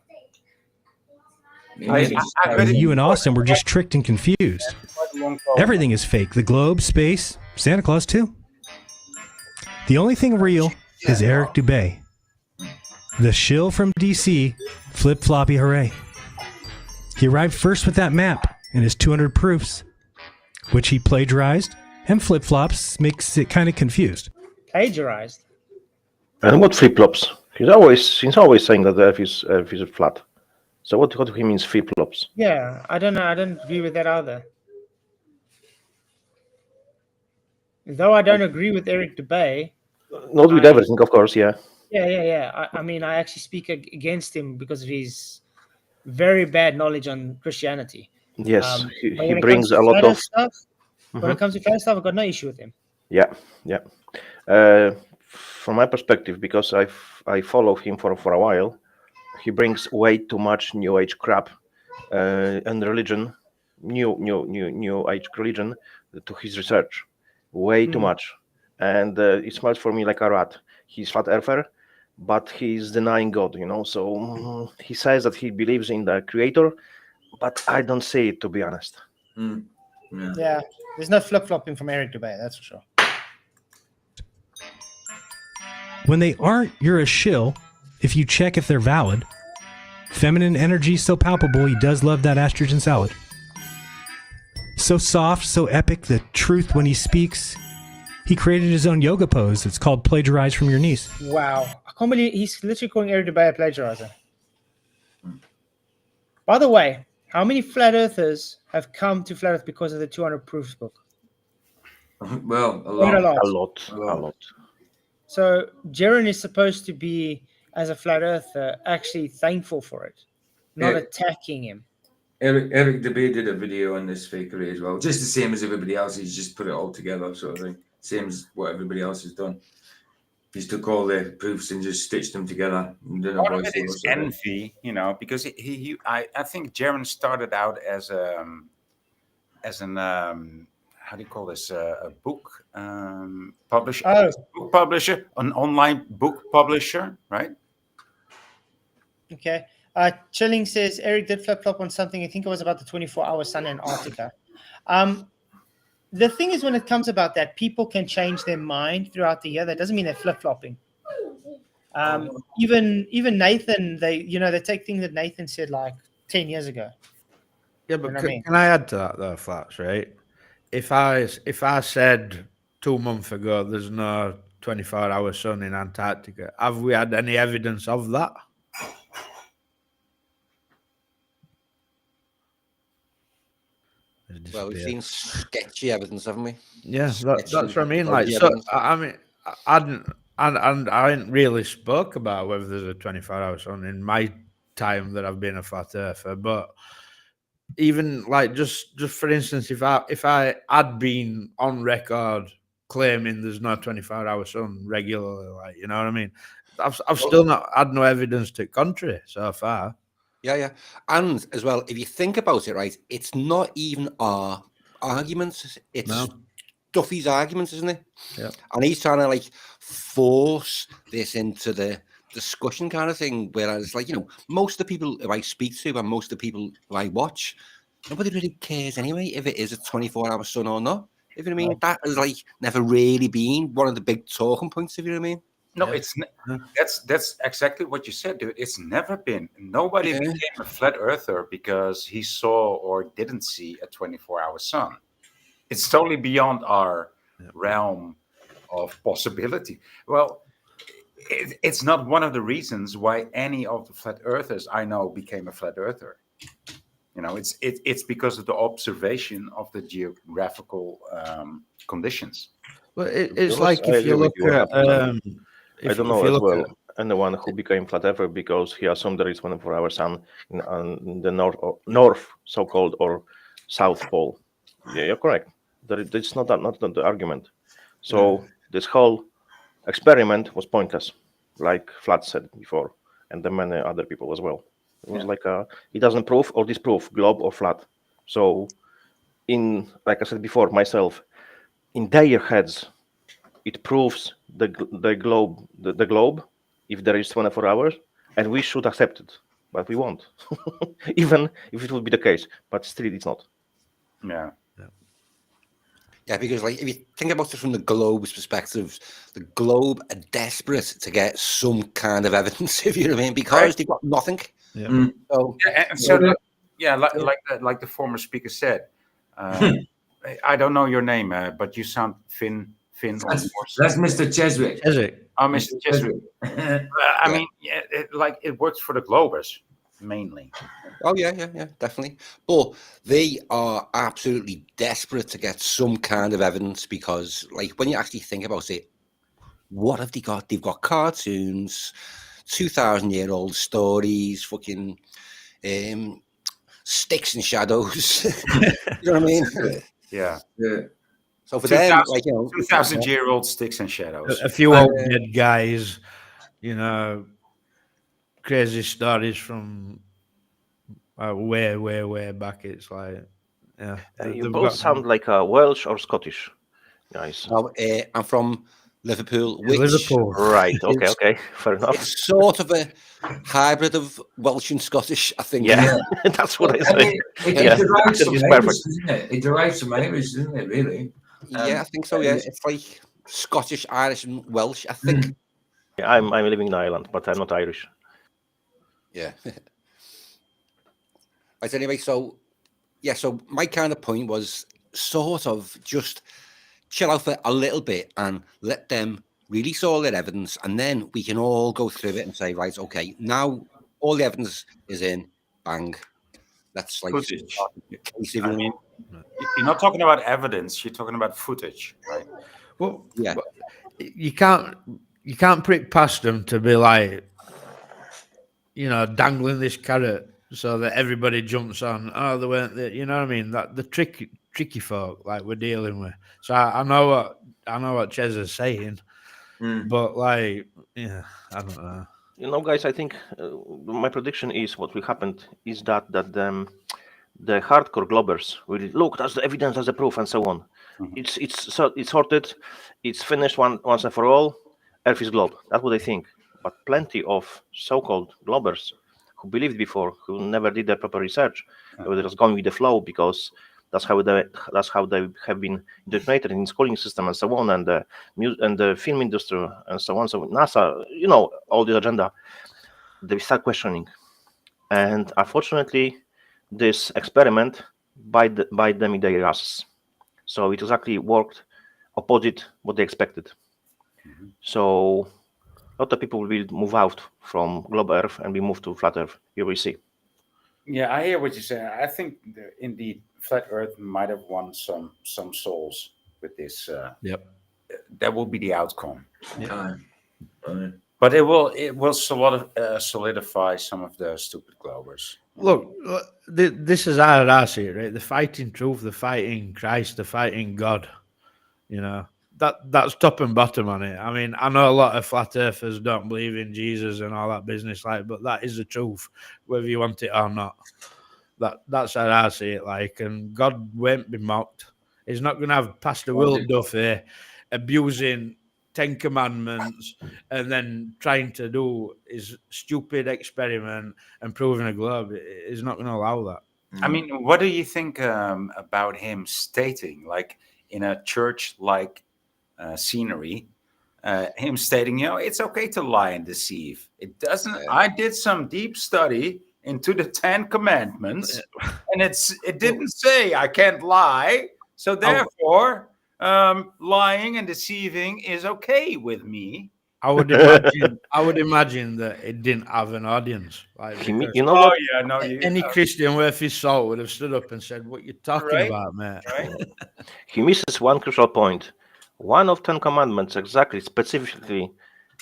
You and Austin were just tricked and confused. Everything is fake. The globe, space, Santa Claus too. The only thing real is Eric Dubay. The shill from DC, flip floppy hooray. He arrived first with that map and his 200 proofs, which he plagiarized, and flip flops makes it kind of confused. Plagiarized? And what flip flops? He's always saying that the Earth is flat. So what do he means flip flops? Yeah, I don't know. I don't agree with that either. Though I don't agree with Eric Dubay. Not with everything, of course, yeah. Yeah. I mean, I actually speak against him because of his very bad knowledge on Christianity. Yes, he brings a lot of stuff. When it comes to flat stuff, I've got no issue with him. Yeah. From my perspective, because I follow him for a while, he brings way too much New Age crap and religion, New Age religion to his research. Way too much, and it smells for me like a rat. He's flat earther, but he's denying God, So he says that he believes in the creator, but I don't see it, to be honest. Yeah, there's no flip-flopping from Eric Dubay, that's for sure. When they aren't, you're a shill if you check if they're valid. Feminine energy so palpable, he does love that estrogen salad. So soft, so epic, the truth when he speaks. He created his own yoga pose. It's called Plagiarize from Your Knees. Wow. I can't believe he's literally calling Eric Dubay a plagiarizer. By the way, how many flat earthers have come to flat earth because of the 200 proofs book? Well, a lot. So Jaren is supposed to be, as a flat earther, actually thankful for it, not attacking him. Eric Dubay did a video on this fakery as well, just the same as everybody else. He's just put it all together, sort of thing. Same as what everybody else has done. He's took all the proofs and just stitched them together. And did a Part of it voiceover is sort of. envy, because I think Jaren started out as an how do you call this, a book publisher, book publisher, an online book publisher, right? Okay. Chilling says Eric did flip-flop on something. I think it was about the 24-hour sun in Antarctica. The thing is, when it comes about that, people can change their mind throughout the year. That doesn't mean they're flip-flopping. Even Nathan, they take things that Nathan said like 10 years ago. Yeah, but can I add to that though, Flats, right? If I said 2 months ago there's no 24-hour sun in Antarctica, have we had any evidence of that? Well, we've seen sketchy evidence, haven't we? Yeah, that's what I mean. Like, so I mean, I didn't really spoke about whether there's a 24-hour sun in my time that I've been a flat earther, but even like just for instance, if I had been on record claiming there's no 24-hour sun regularly, like, you know what I mean, I've still not had no evidence to the contrary so far. Yeah. And as well, if you think about it, right, it's not even our arguments, it's Duffy's arguments, isn't it? Yeah. And he's trying to like force this into the discussion kind of thing, whereas like, most of the people who I speak to and most of the people who I watch, nobody really cares anyway if it is a 24-hour sun or not. If you know what I mean, that has like never really been one of the big talking points, if you know what I mean. No, that's exactly what you said, dude. It's never been. Nobody became a flat earther because he saw or didn't see a 24-hour sun. It's totally beyond our realm of possibility. Well, it's not one of the reasons why any of the flat earthers I know became a flat earther. It's because of the observation of the geographical conditions. Well, it's like if you look at I don't know as well anyone who became flat earther because he assumed there is 24-hour sun in the north so-called or south pole. Yeah, you're correct. It's not the argument. So this whole experiment was pointless, like Flat said before, and the many other people as well. It was like it doesn't prove or disprove globe or flat. So, like I said before, myself, in their heads, it proves the globe if there is 24 hours, and we should accept it, but we won't, even if it would be the case. But still, it's not. Yeah, because like if you think about it from the globe's perspective, the globe are desperate to get some kind of evidence, if you know what I mean, because they've got nothing. Yeah. Like the former speaker said, I don't know your name, but you sound Finn. That's Mr. Cheswick. Oh, Mr. Cheswick. I mean, it works for the Globers mainly. Oh yeah, definitely. But they are absolutely desperate to get some kind of evidence because, like, when you actually think about it, what have they got? They've got cartoons, 2,000-year-old stories, fucking sticks and shadows. You know what I mean? Yeah. So for them, like, 2,000-year-old sticks and shadows. A few old dead guys, crazy stories from way back. It's like, you both sound like Welsh or Scottish guys. I'm from Liverpool, which Liverpool. Right. Okay. It's- Okay. Fair enough. it's sort of a hybrid of Welsh and Scottish, I think. Yeah, that's what I I say. mean, it Yeah, derives accent from is Irish, perfect. doesn't it? It derives from Irish, doesn't it? Really? Yeah, I think so. Yeah, it's like Scottish, Irish, and Welsh. I think. Yeah, I'm living in Ireland, but I'm not Irish. Yeah. Right, anyway, so yeah, so my kind of point was sort of just chill out for a little bit and let them release all their evidence, and then we can all go through it and say, right, okay, now all the evidence is in, bang. That's like Footage. start the case, if I you mean, want. you're not talking about evidence. You're talking about footage, right? Well, Yeah. you can't put it past them to be like, dangling this carrot so that everybody jumps on. Oh, they weren't there. You know what I mean? That the tricky folk like we're dealing with. So I know what Ches is saying, but like, yeah, I don't know. Guys, I think my prediction is what will happen is that the hardcore globbers will look. That's the evidence, that's the proof, and so on. It's sorted. It's finished once and for all. Earth is globe. That's what I think. But plenty of so-called globbers who believed before, who never did the proper research, they were just going with the flow because that's how they have been indoctrinated in schooling system and so on, and the film industry and so on. So NASA, all the agenda, they start questioning, and unfortunately, this experiment bite them in their asses. So it exactly worked opposite what they expected. So a lot of people will move out from globe Earth and be moved to flat Earth. You will see. Yeah, I hear what you're saying. I think indeed, flat Earth might have won some souls with this. Yep. That will be the outcome. Yeah. But it will solidify some of the stupid globers. Look, this is how I see it, right? The fighting truth, the fighting Christ, the fighting God. That's top and bottom on it. I mean, I know a lot of flat earthers don't believe in Jesus and all that business, but that is the truth, whether you want it or not. That's how I see it, and God won't be mocked. He's not going to have Pastor Will Duffy abusing 10 Commandments and then trying to do his stupid experiment and proving a globe. He's not going to allow that. I mean, what do you think about him stating, like in a church-like scenery, him stating, it's okay to lie and deceive. It doesn't. I did some deep study into the 10 Commandments, and it didn't say I can't lie. So therefore, lying and deceiving is okay with me. I would imagine that it didn't have an audience. Any Christian worth his salt would have stood up and said, "What you talking about, mate?" Right? He misses one crucial point. One of 10 Commandments exactly, specifically,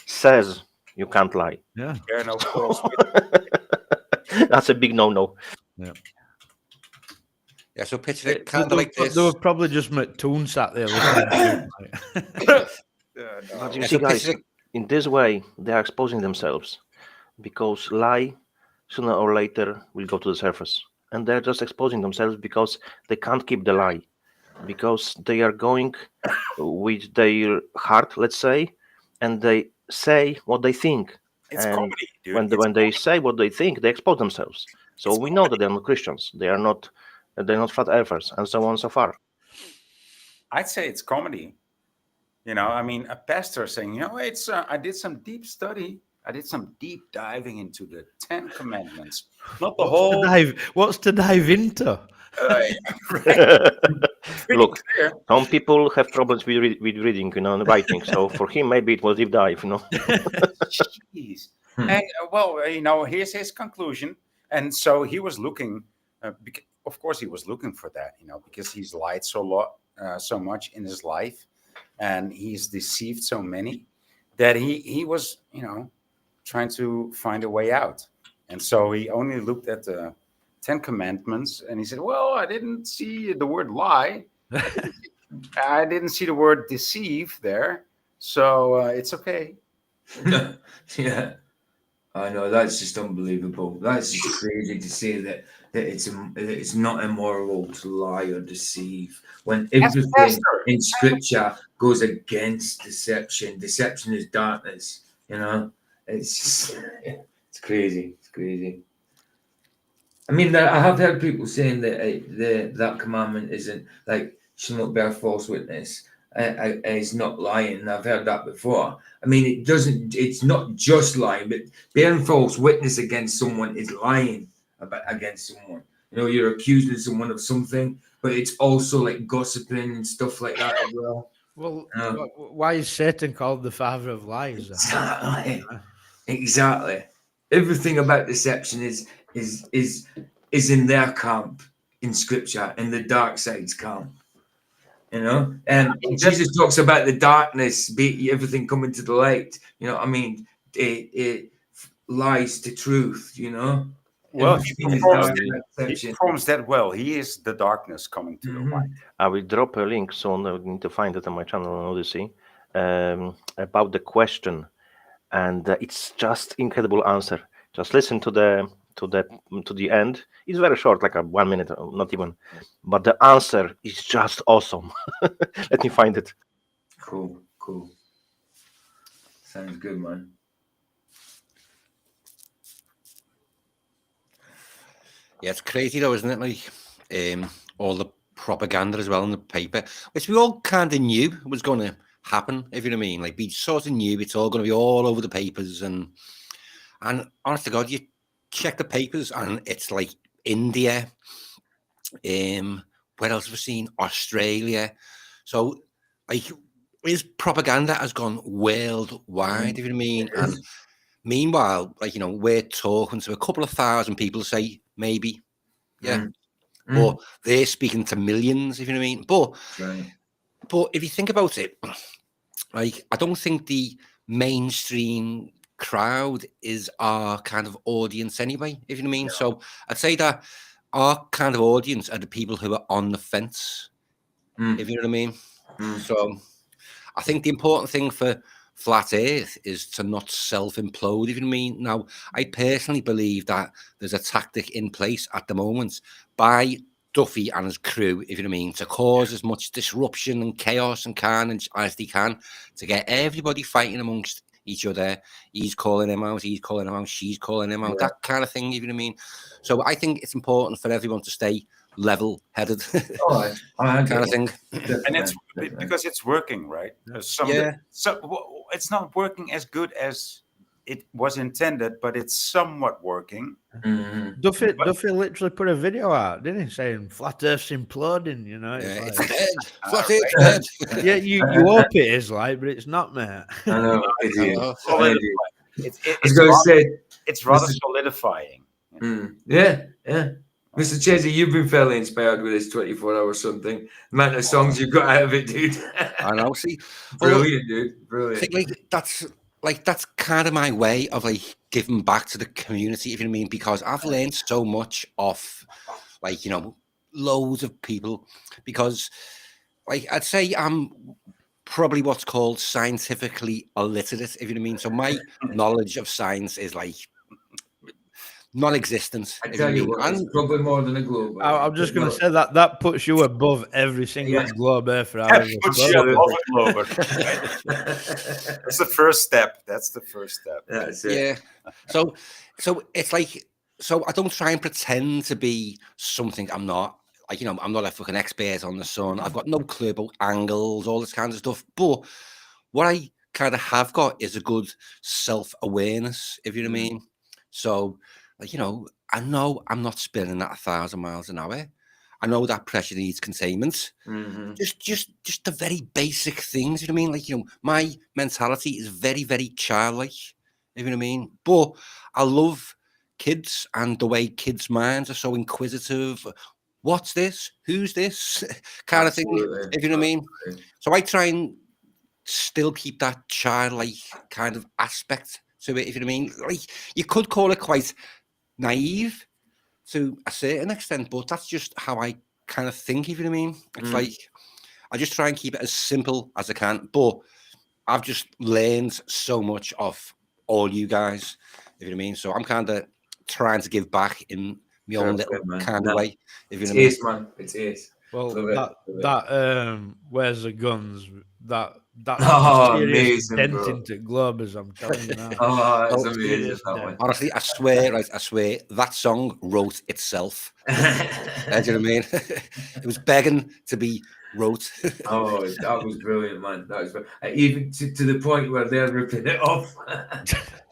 says you can't lie. Yeah. No, of course. That's a big no-no. Yeah. Yeah, so picture it kind of like this. There were probably just McToon sat there listening. But you see, guys, in this way, they are exposing themselves because lie, sooner or later, will go to the surface. And they're just exposing themselves because they can't keep the lie. Because they are going with their heart, let's say, and they say what they think. It's and comedy, dude. When they say what they think, they expose themselves. So we know that they're not Christians. They're not flat earthers, and so on so far. I'd say it's comedy. I mean, a pastor saying, I did some deep study. I did some deep diving into the 10 Commandments. Not the whole. What's to dive into? Look, some people have problems with reading, and writing. So for him, maybe it was deep dive, Jeez. And here's his conclusion. And so he was looking. Of course, he was looking for that, because he's lied so much in his life, and he's deceived so many that he was, trying to find a way out. And so he only looked at the 10 Commandments, and he said, well, I didn't see the word lie. I didn't see the word deceive there. So it's okay. Yeah. I know, that's just unbelievable. That's just crazy to say that that it's not immoral to lie or deceive when everything in Scripture goes against deception. Deception is darkness. You know, it's just, it's crazy. It's crazy. I mean, I have heard people saying that that commandment isn't like shall not bear false witness. Is not lying. I've heard that before. I mean, it doesn't. It's not just lying, but bearing false witness against someone is lying against someone. You know, you're accusing someone of something, but it's also like gossiping and stuff like that as well. Well, why is Satan called the father of lies? Exactly. Exactly. Everything about deception is in their camp in Scripture, in the dark side's camp. You know, and Jesus talks about the darkness, be everything coming to the light. You know, I mean, it lies to truth. You know, well, he performs that well. He is the darkness coming to the light. I will drop a link soon. I need to find it on my channel on Odyssey about the question, and it's just incredible answer. Just listen to the end. It's very short, like a 1 minute, not even, but the answer is just awesome. Let me find it. Cool. Sounds good, man. Yeah, it's crazy though, isn't it? Like all the propaganda as well in the paper, which we all kind of knew was going to happen, if you know what I mean. Like we sort of knew it's all going to be all over the papers, and honest to God, you check the papers and it's like India, where else have we seen? Australia. So like his propaganda has gone worldwide, if you know what I mean. And meanwhile, like, you know, we're talking to a couple of thousand people, say maybe, but they're speaking to millions, if you know what I mean. But if you think about it, like, I don't think the mainstream crowd is our kind of audience anyway, if you know what I mean. So I'd say that our kind of audience are the people who are on the fence, if you know what I mean. So I think the important thing for flat earth is to not self-implode, if you know what I mean. Now, I personally believe that there's a tactic in place at the moment by Duffy and his crew, if you know what I mean, to cause as much disruption and chaos and carnage as they can, to get everybody fighting amongst each other. He's calling him out, she's calling him out, that kind of thing, if you know what I mean. So I think it's important for everyone to stay level-headed, kind of thing. And it's because it's working, right? So it's not working as good as it was intended, but it's somewhat working. Duffy literally put a video out, didn't he, saying flat Earth's imploding? You know, it's dead. Flat Earth's dead. Yeah, you hope it is, like, but it's not, mate. I know. It's rather solidifying. Yeah. Mr. Chesney, you've been fairly inspired with this 24-hour something. The amount of songs you've got out of it, dude. I know. See, brilliant, dude. Brilliant. That's kind of my way of like giving back to the community, if you know what I mean, because I've learned so much off, like, you know, loads of people. Because, like, I'd say I'm probably what's called scientifically illiterate, if you know what I mean. So my knowledge of science is like non-existent. I tell you what, it's probably more than a globe. I'm just going to say that puts you above every single globe earth. That puts you above a globe. That's the first step. That's it. Yeah. So it's like, so I don't try and pretend to be something I'm not. Like, you know, I'm not a fucking expert on the sun. I've got no clue about angles, all this kind of stuff. But what I kind of have got is a good self-awareness, if you know what I mean. So, like, you know I'm not spinning at 1,000 miles an hour. I know that pressure needs containment. Just the very basic things, you know what I mean? Like, you know, my mentality is very, very childlike, if you know what I mean. But I love kids and the way kids' minds are so inquisitive. What's this? Who's this? Kind of thing, if you know what I mean. So I try and still keep that childlike kind of aspect to it, if you know what I mean. Like, you could call it quite naive to a certain extent, but that's just how I kind of think, if you know what I mean. It's like I just try and keep it as simple as I can, but I've just learned so much of all you guys, if you know what I mean. So I'm kind of trying to give back in my own Fair little play, man. kind No. of way. If you It's know what I mean. ace, man. It's ace. Well, Love it, love it. that Where's the Guns? That's Oh, a serious amazing, dent bro. into Globers, I'm telling you now. Oh, it's Oh, amazing, serious that dent. one. Honestly, I swear, that song wrote itself. Do you know what I mean? It was begging to be wrote. Oh, that was brilliant, man. That was even to the point where they're ripping it off.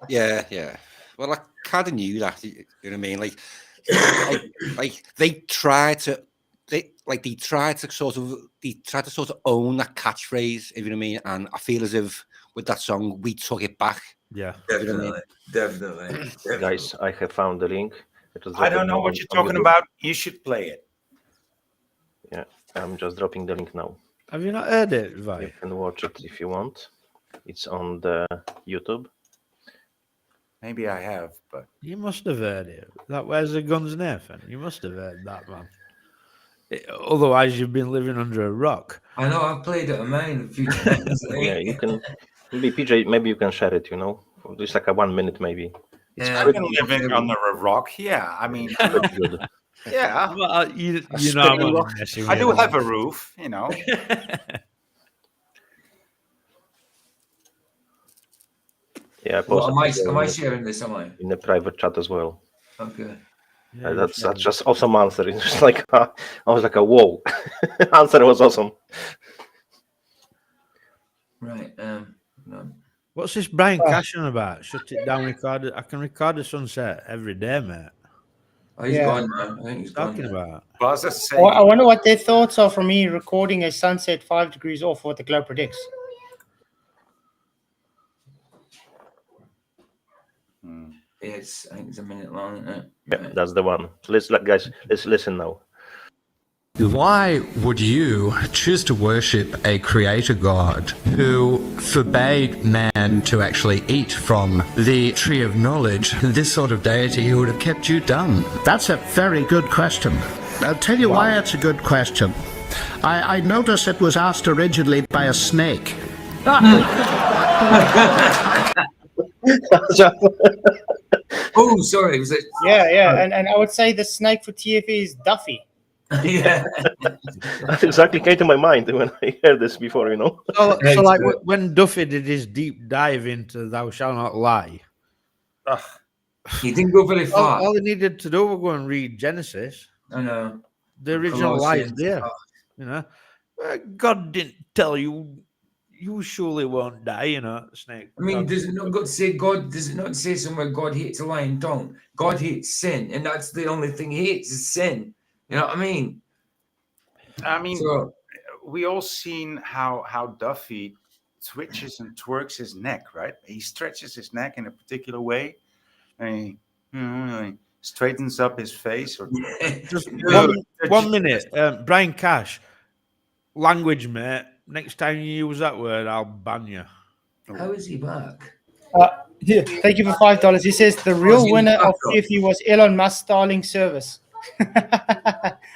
Yeah. Well, I kind of knew that. You know what I mean? Like they try to sort of own that catchphrase, if you know what I mean. And I feel as if with that song we took it back. Yeah, Definitely. Guys, I have found the link. I don't know what you're talking about. You should play it. Yeah, I'm just dropping the link now. have you not heard it, Vi? You can watch it if you want. It's on the YouTube. Maybe I have, but You must have heard it. That Where's the Guns, Nathan? You must have heard that, man. Otherwise, you've been living under a rock. I know I've played it on mine a few times. Yeah, you can. Maybe PJ, maybe you can share it. You know, for just like a 1 minute, maybe. It's Yeah. I've been living under a rock. Yeah, I mean, pretty good. yeah, Well, you know, spinning I'm only rock. messing I with do you. have a roof, you know. Yeah, I Well, am posted I sharing this? Am I? in the private chat as well. Okay. Yeah, That's just awesome answer. It's just like I was like, whoa, answer was awesome. Right. No. What's this Brian Cash on about? Shut it down, record it. I can record the sunset every day, mate. Oh, he's gone, man. I think he's Talking gone. about. Well, as I say, I wonder what their thoughts are from me recording a sunset 5 degrees off what the globe predicts. I think it's a minute long, isn't it? Yeah, that's the one. Guys, let's listen now. Why would you choose to worship a creator god who forbade man to actually eat from the tree of knowledge? This sort of deity who would have kept you dumb. That's a very good question. I'll tell you why it's a good question. I noticed it was asked originally by a snake. Oh, sorry. Was it? Yeah. And I would say the snake for TFE is Duffy. Yeah. That exactly came to my mind when I heard this before. You know. So like when Duffy did his deep dive into "Thou shalt not lie," He didn't go very far. all he needed to do was go and read Genesis. I know. The original lie is Colossians. there. Oh, You know, God didn't tell you. You surely won't die. You know, snake. I mean, does it not God say God? Does it not say somewhere God hates a lying tongue? God hates sin, and that's the only thing He hates is sin. You know what I mean? So, we all seen how Duffy twitches and twerks his neck, right? He stretches his neck in a particular way, and he straightens up his face. Or Just 1 minute, Brian Cash. Language, mate. Next time you use that word, I'll ban you. How is he back? Yeah, thank you for $5. He says the real winner of TFE was Elon Musk Starlink service.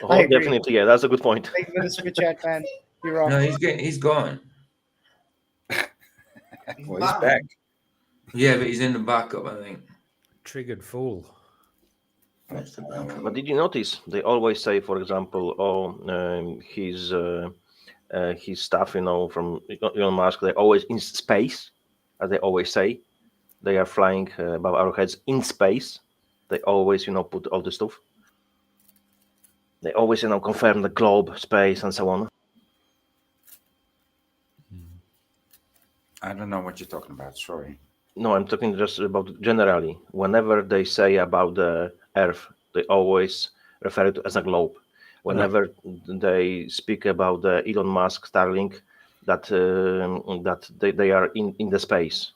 Oh, definitely, yeah, that's a good point. Thank you for the super chat, man. You're wrong. No, he's gone. Well, he's back. Yeah, but he's in the backup, I think. Triggered fool. But did you notice they always say, for example, his stuff, you know, from Elon Musk, they're always in space, as they always say. They are flying above our heads in space. They always, you know, put all this stuff. They always, you know, confirm the globe, space, and so on. I don't know what you're talking about. Sorry. No, I'm talking just about generally. Whenever they say about the Earth, they always refer to it as a globe. Whenever they speak about the Elon Musk Starlink, that they are in the space.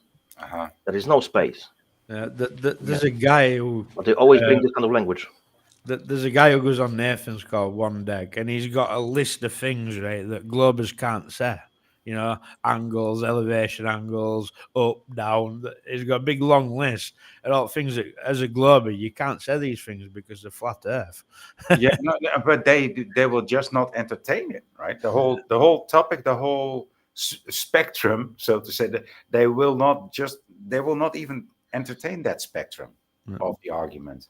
There is no space. There's a guy who. But they always bring this kind of language. There's a guy who goes on Nathan's called One Deck, and he's got a list of things, right, that Globers can't say. You know, angles, elevation angles, up, down. He's got a big long list and all things that, as a Glober, you can't say these things because they're flat Earth. Yeah, but they will just not entertain it, right? The whole topic, the whole spectrum, so to say, they will not even entertain that spectrum of the argument.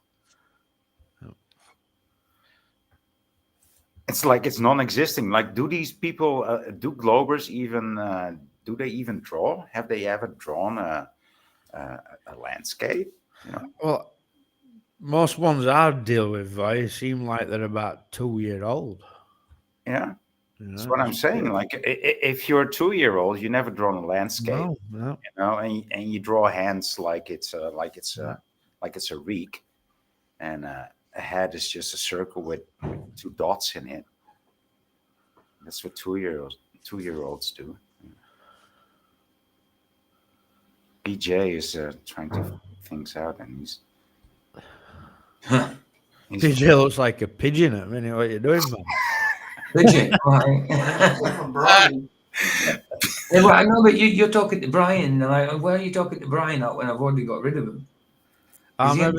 It's like it's non-existing. Like, do these people, do Globers even, do they even draw? Have they ever drawn a landscape? You know? Well, most ones I deal with, seem like they're about 2-year-old. Yeah. You That's know, what I'm saying. Like, if you're a 2-year-old, you never drawn a landscape. No. You know, and you draw hands like it's a reek, and a head is just a circle with 2 dots in it. That's what 2-year-olds do. BJ is trying to figure things out, and he's PJ looks like a pigeon at me. What you doing, man? Pigeon. Brian. Yeah, well, I know, but you're talking to Brian. Like, why are you talking to Brian out when I've already got rid of him? I don't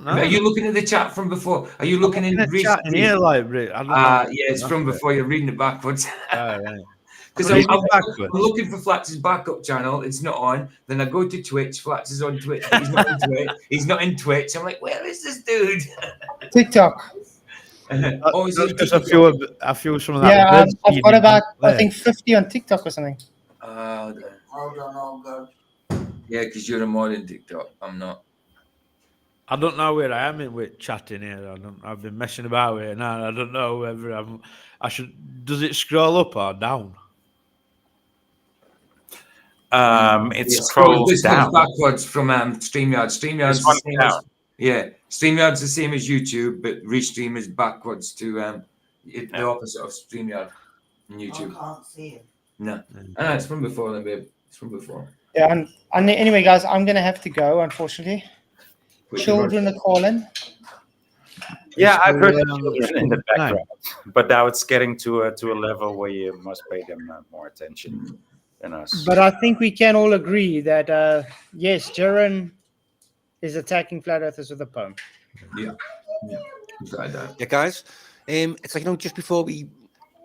know. Are you looking at the chat from before? Are you looking in the chat in here, like, I don't know. Yeah, it's from before. You're reading it backwards. Right. Because I'm looking for Flatz's backup channel. It's not on. Then I go to Twitch. Flatz is on Twitch, but he's not in Twitch. He's not in Twitch. I'm like, where is this dude? TikTok. Oh, is it Because I feel some of that. Yeah, I've got about, I think, 50 on TikTok or something. Hold on, all good. Yeah, because you're a mod in TikTok. I'm not. I don't know where I am in with chatting here. I've been messing about with it now. I don't know whether I should. Does it scroll up or down? It scrolls down backwards from StreamYard. StreamYard's the same as, StreamYard's the same as YouTube, but Restream is backwards to the opposite of StreamYard and YouTube. I can't see it. No, it's from before then, babe. It's from before. Yeah, and anyway, guys, I'm gonna have to go, unfortunately. Children are calling. Yeah, I've heard the children in the background, but now it's getting to a level where you must pay them more attention than us. But I think we can all agree that yes, Jaren is attacking flat earthers with a poem. Yeah. Yeah, guys. It's like, just before we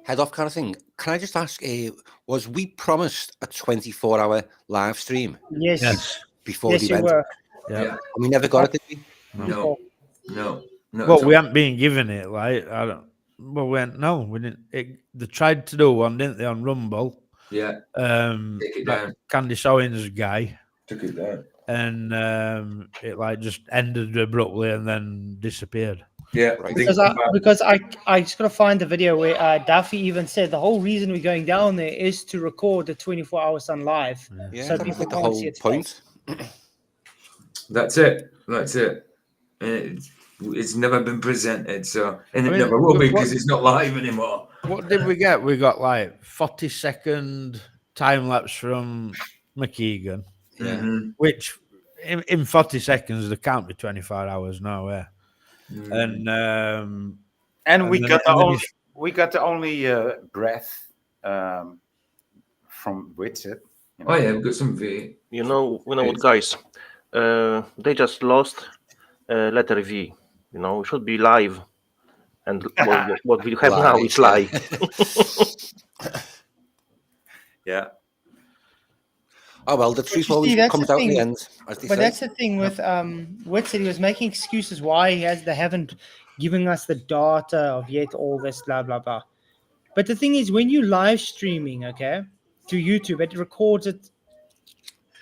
head off, kind of thing. Can I just ask? Was we promised a 24-hour live stream? Yes. Before the event. Were. Yeah. And we never got it, did we? No. Well, we haven't been given it. Like, I don't. Well, we didn't. They tried to do one, didn't they, on Rumble? Yeah. Take it down. Candice Owens guy took it down, and it like just ended abruptly and then disappeared. Yeah, because I just gotta find the video where Duffy even said the whole reason we're going down there is to record the 24-hour sun live, so people like the can't whole see its point. That's it. It's never been presented, so it never will be because it's not live anymore. What did we get? We got like 40-second time lapse from McKeegan, which in 40 seconds there can't be 24 hours nowhere. And we got the only breath from Witsit. Oh yeah, we've got some V. You know what, guys? They just lost letter V. It should be live, and what we have now is live. Yeah. Oh well, the truth always comes out in the end, as they say. But that's the thing with Whitson. He was making excuses why they haven't given us the data of yet all this blah blah blah. But the thing is, when you live streaming, to YouTube, it records it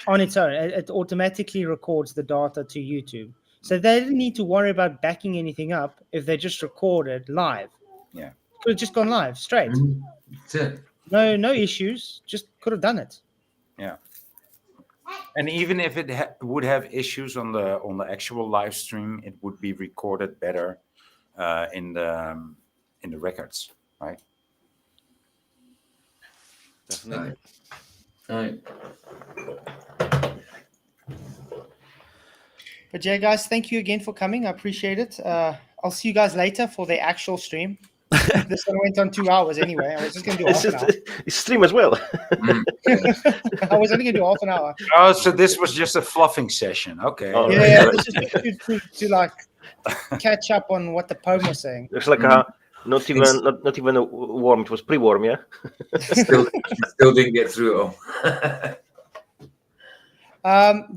on its own. It automatically records the data to YouTube, so they didn't need to worry about backing anything up if they just recorded live. Yeah, could have just gone live straight. That's it. No issues. Just could have done it. Yeah. And even if it would have issues on the actual live stream, it would be recorded better in the records, right? Definitely. All right. But yeah, guys, thank you again for coming. I appreciate it. I'll see you guys later for the actual stream. This one went on 2 hours anyway. I was just going to do half an hour. It's stream as well. I was only going to do half an hour. Oh, so this was just a fluffing session. Okay. Oh, yeah, this is to like catch up on what the poem was saying. It's like not even a warm. It was pre-warm, yeah. Still didn't get through it all.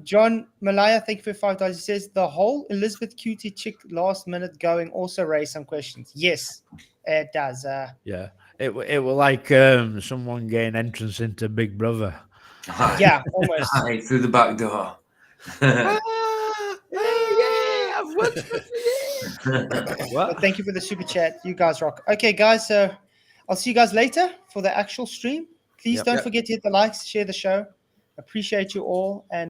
John Malaya, thank you for $5. He says the whole Elizabeth Cutie chick last minute going also raised some questions. Yes, it does. Yeah, it will like someone getting entrance into Big Brother. Yeah, almost. Aye, through the back door. I've watched it for years. But thank you for the super chat. You guys rock. Okay, guys. So I'll see you guys later for the actual stream. Please don't forget to hit the likes, share the show. Appreciate you all, and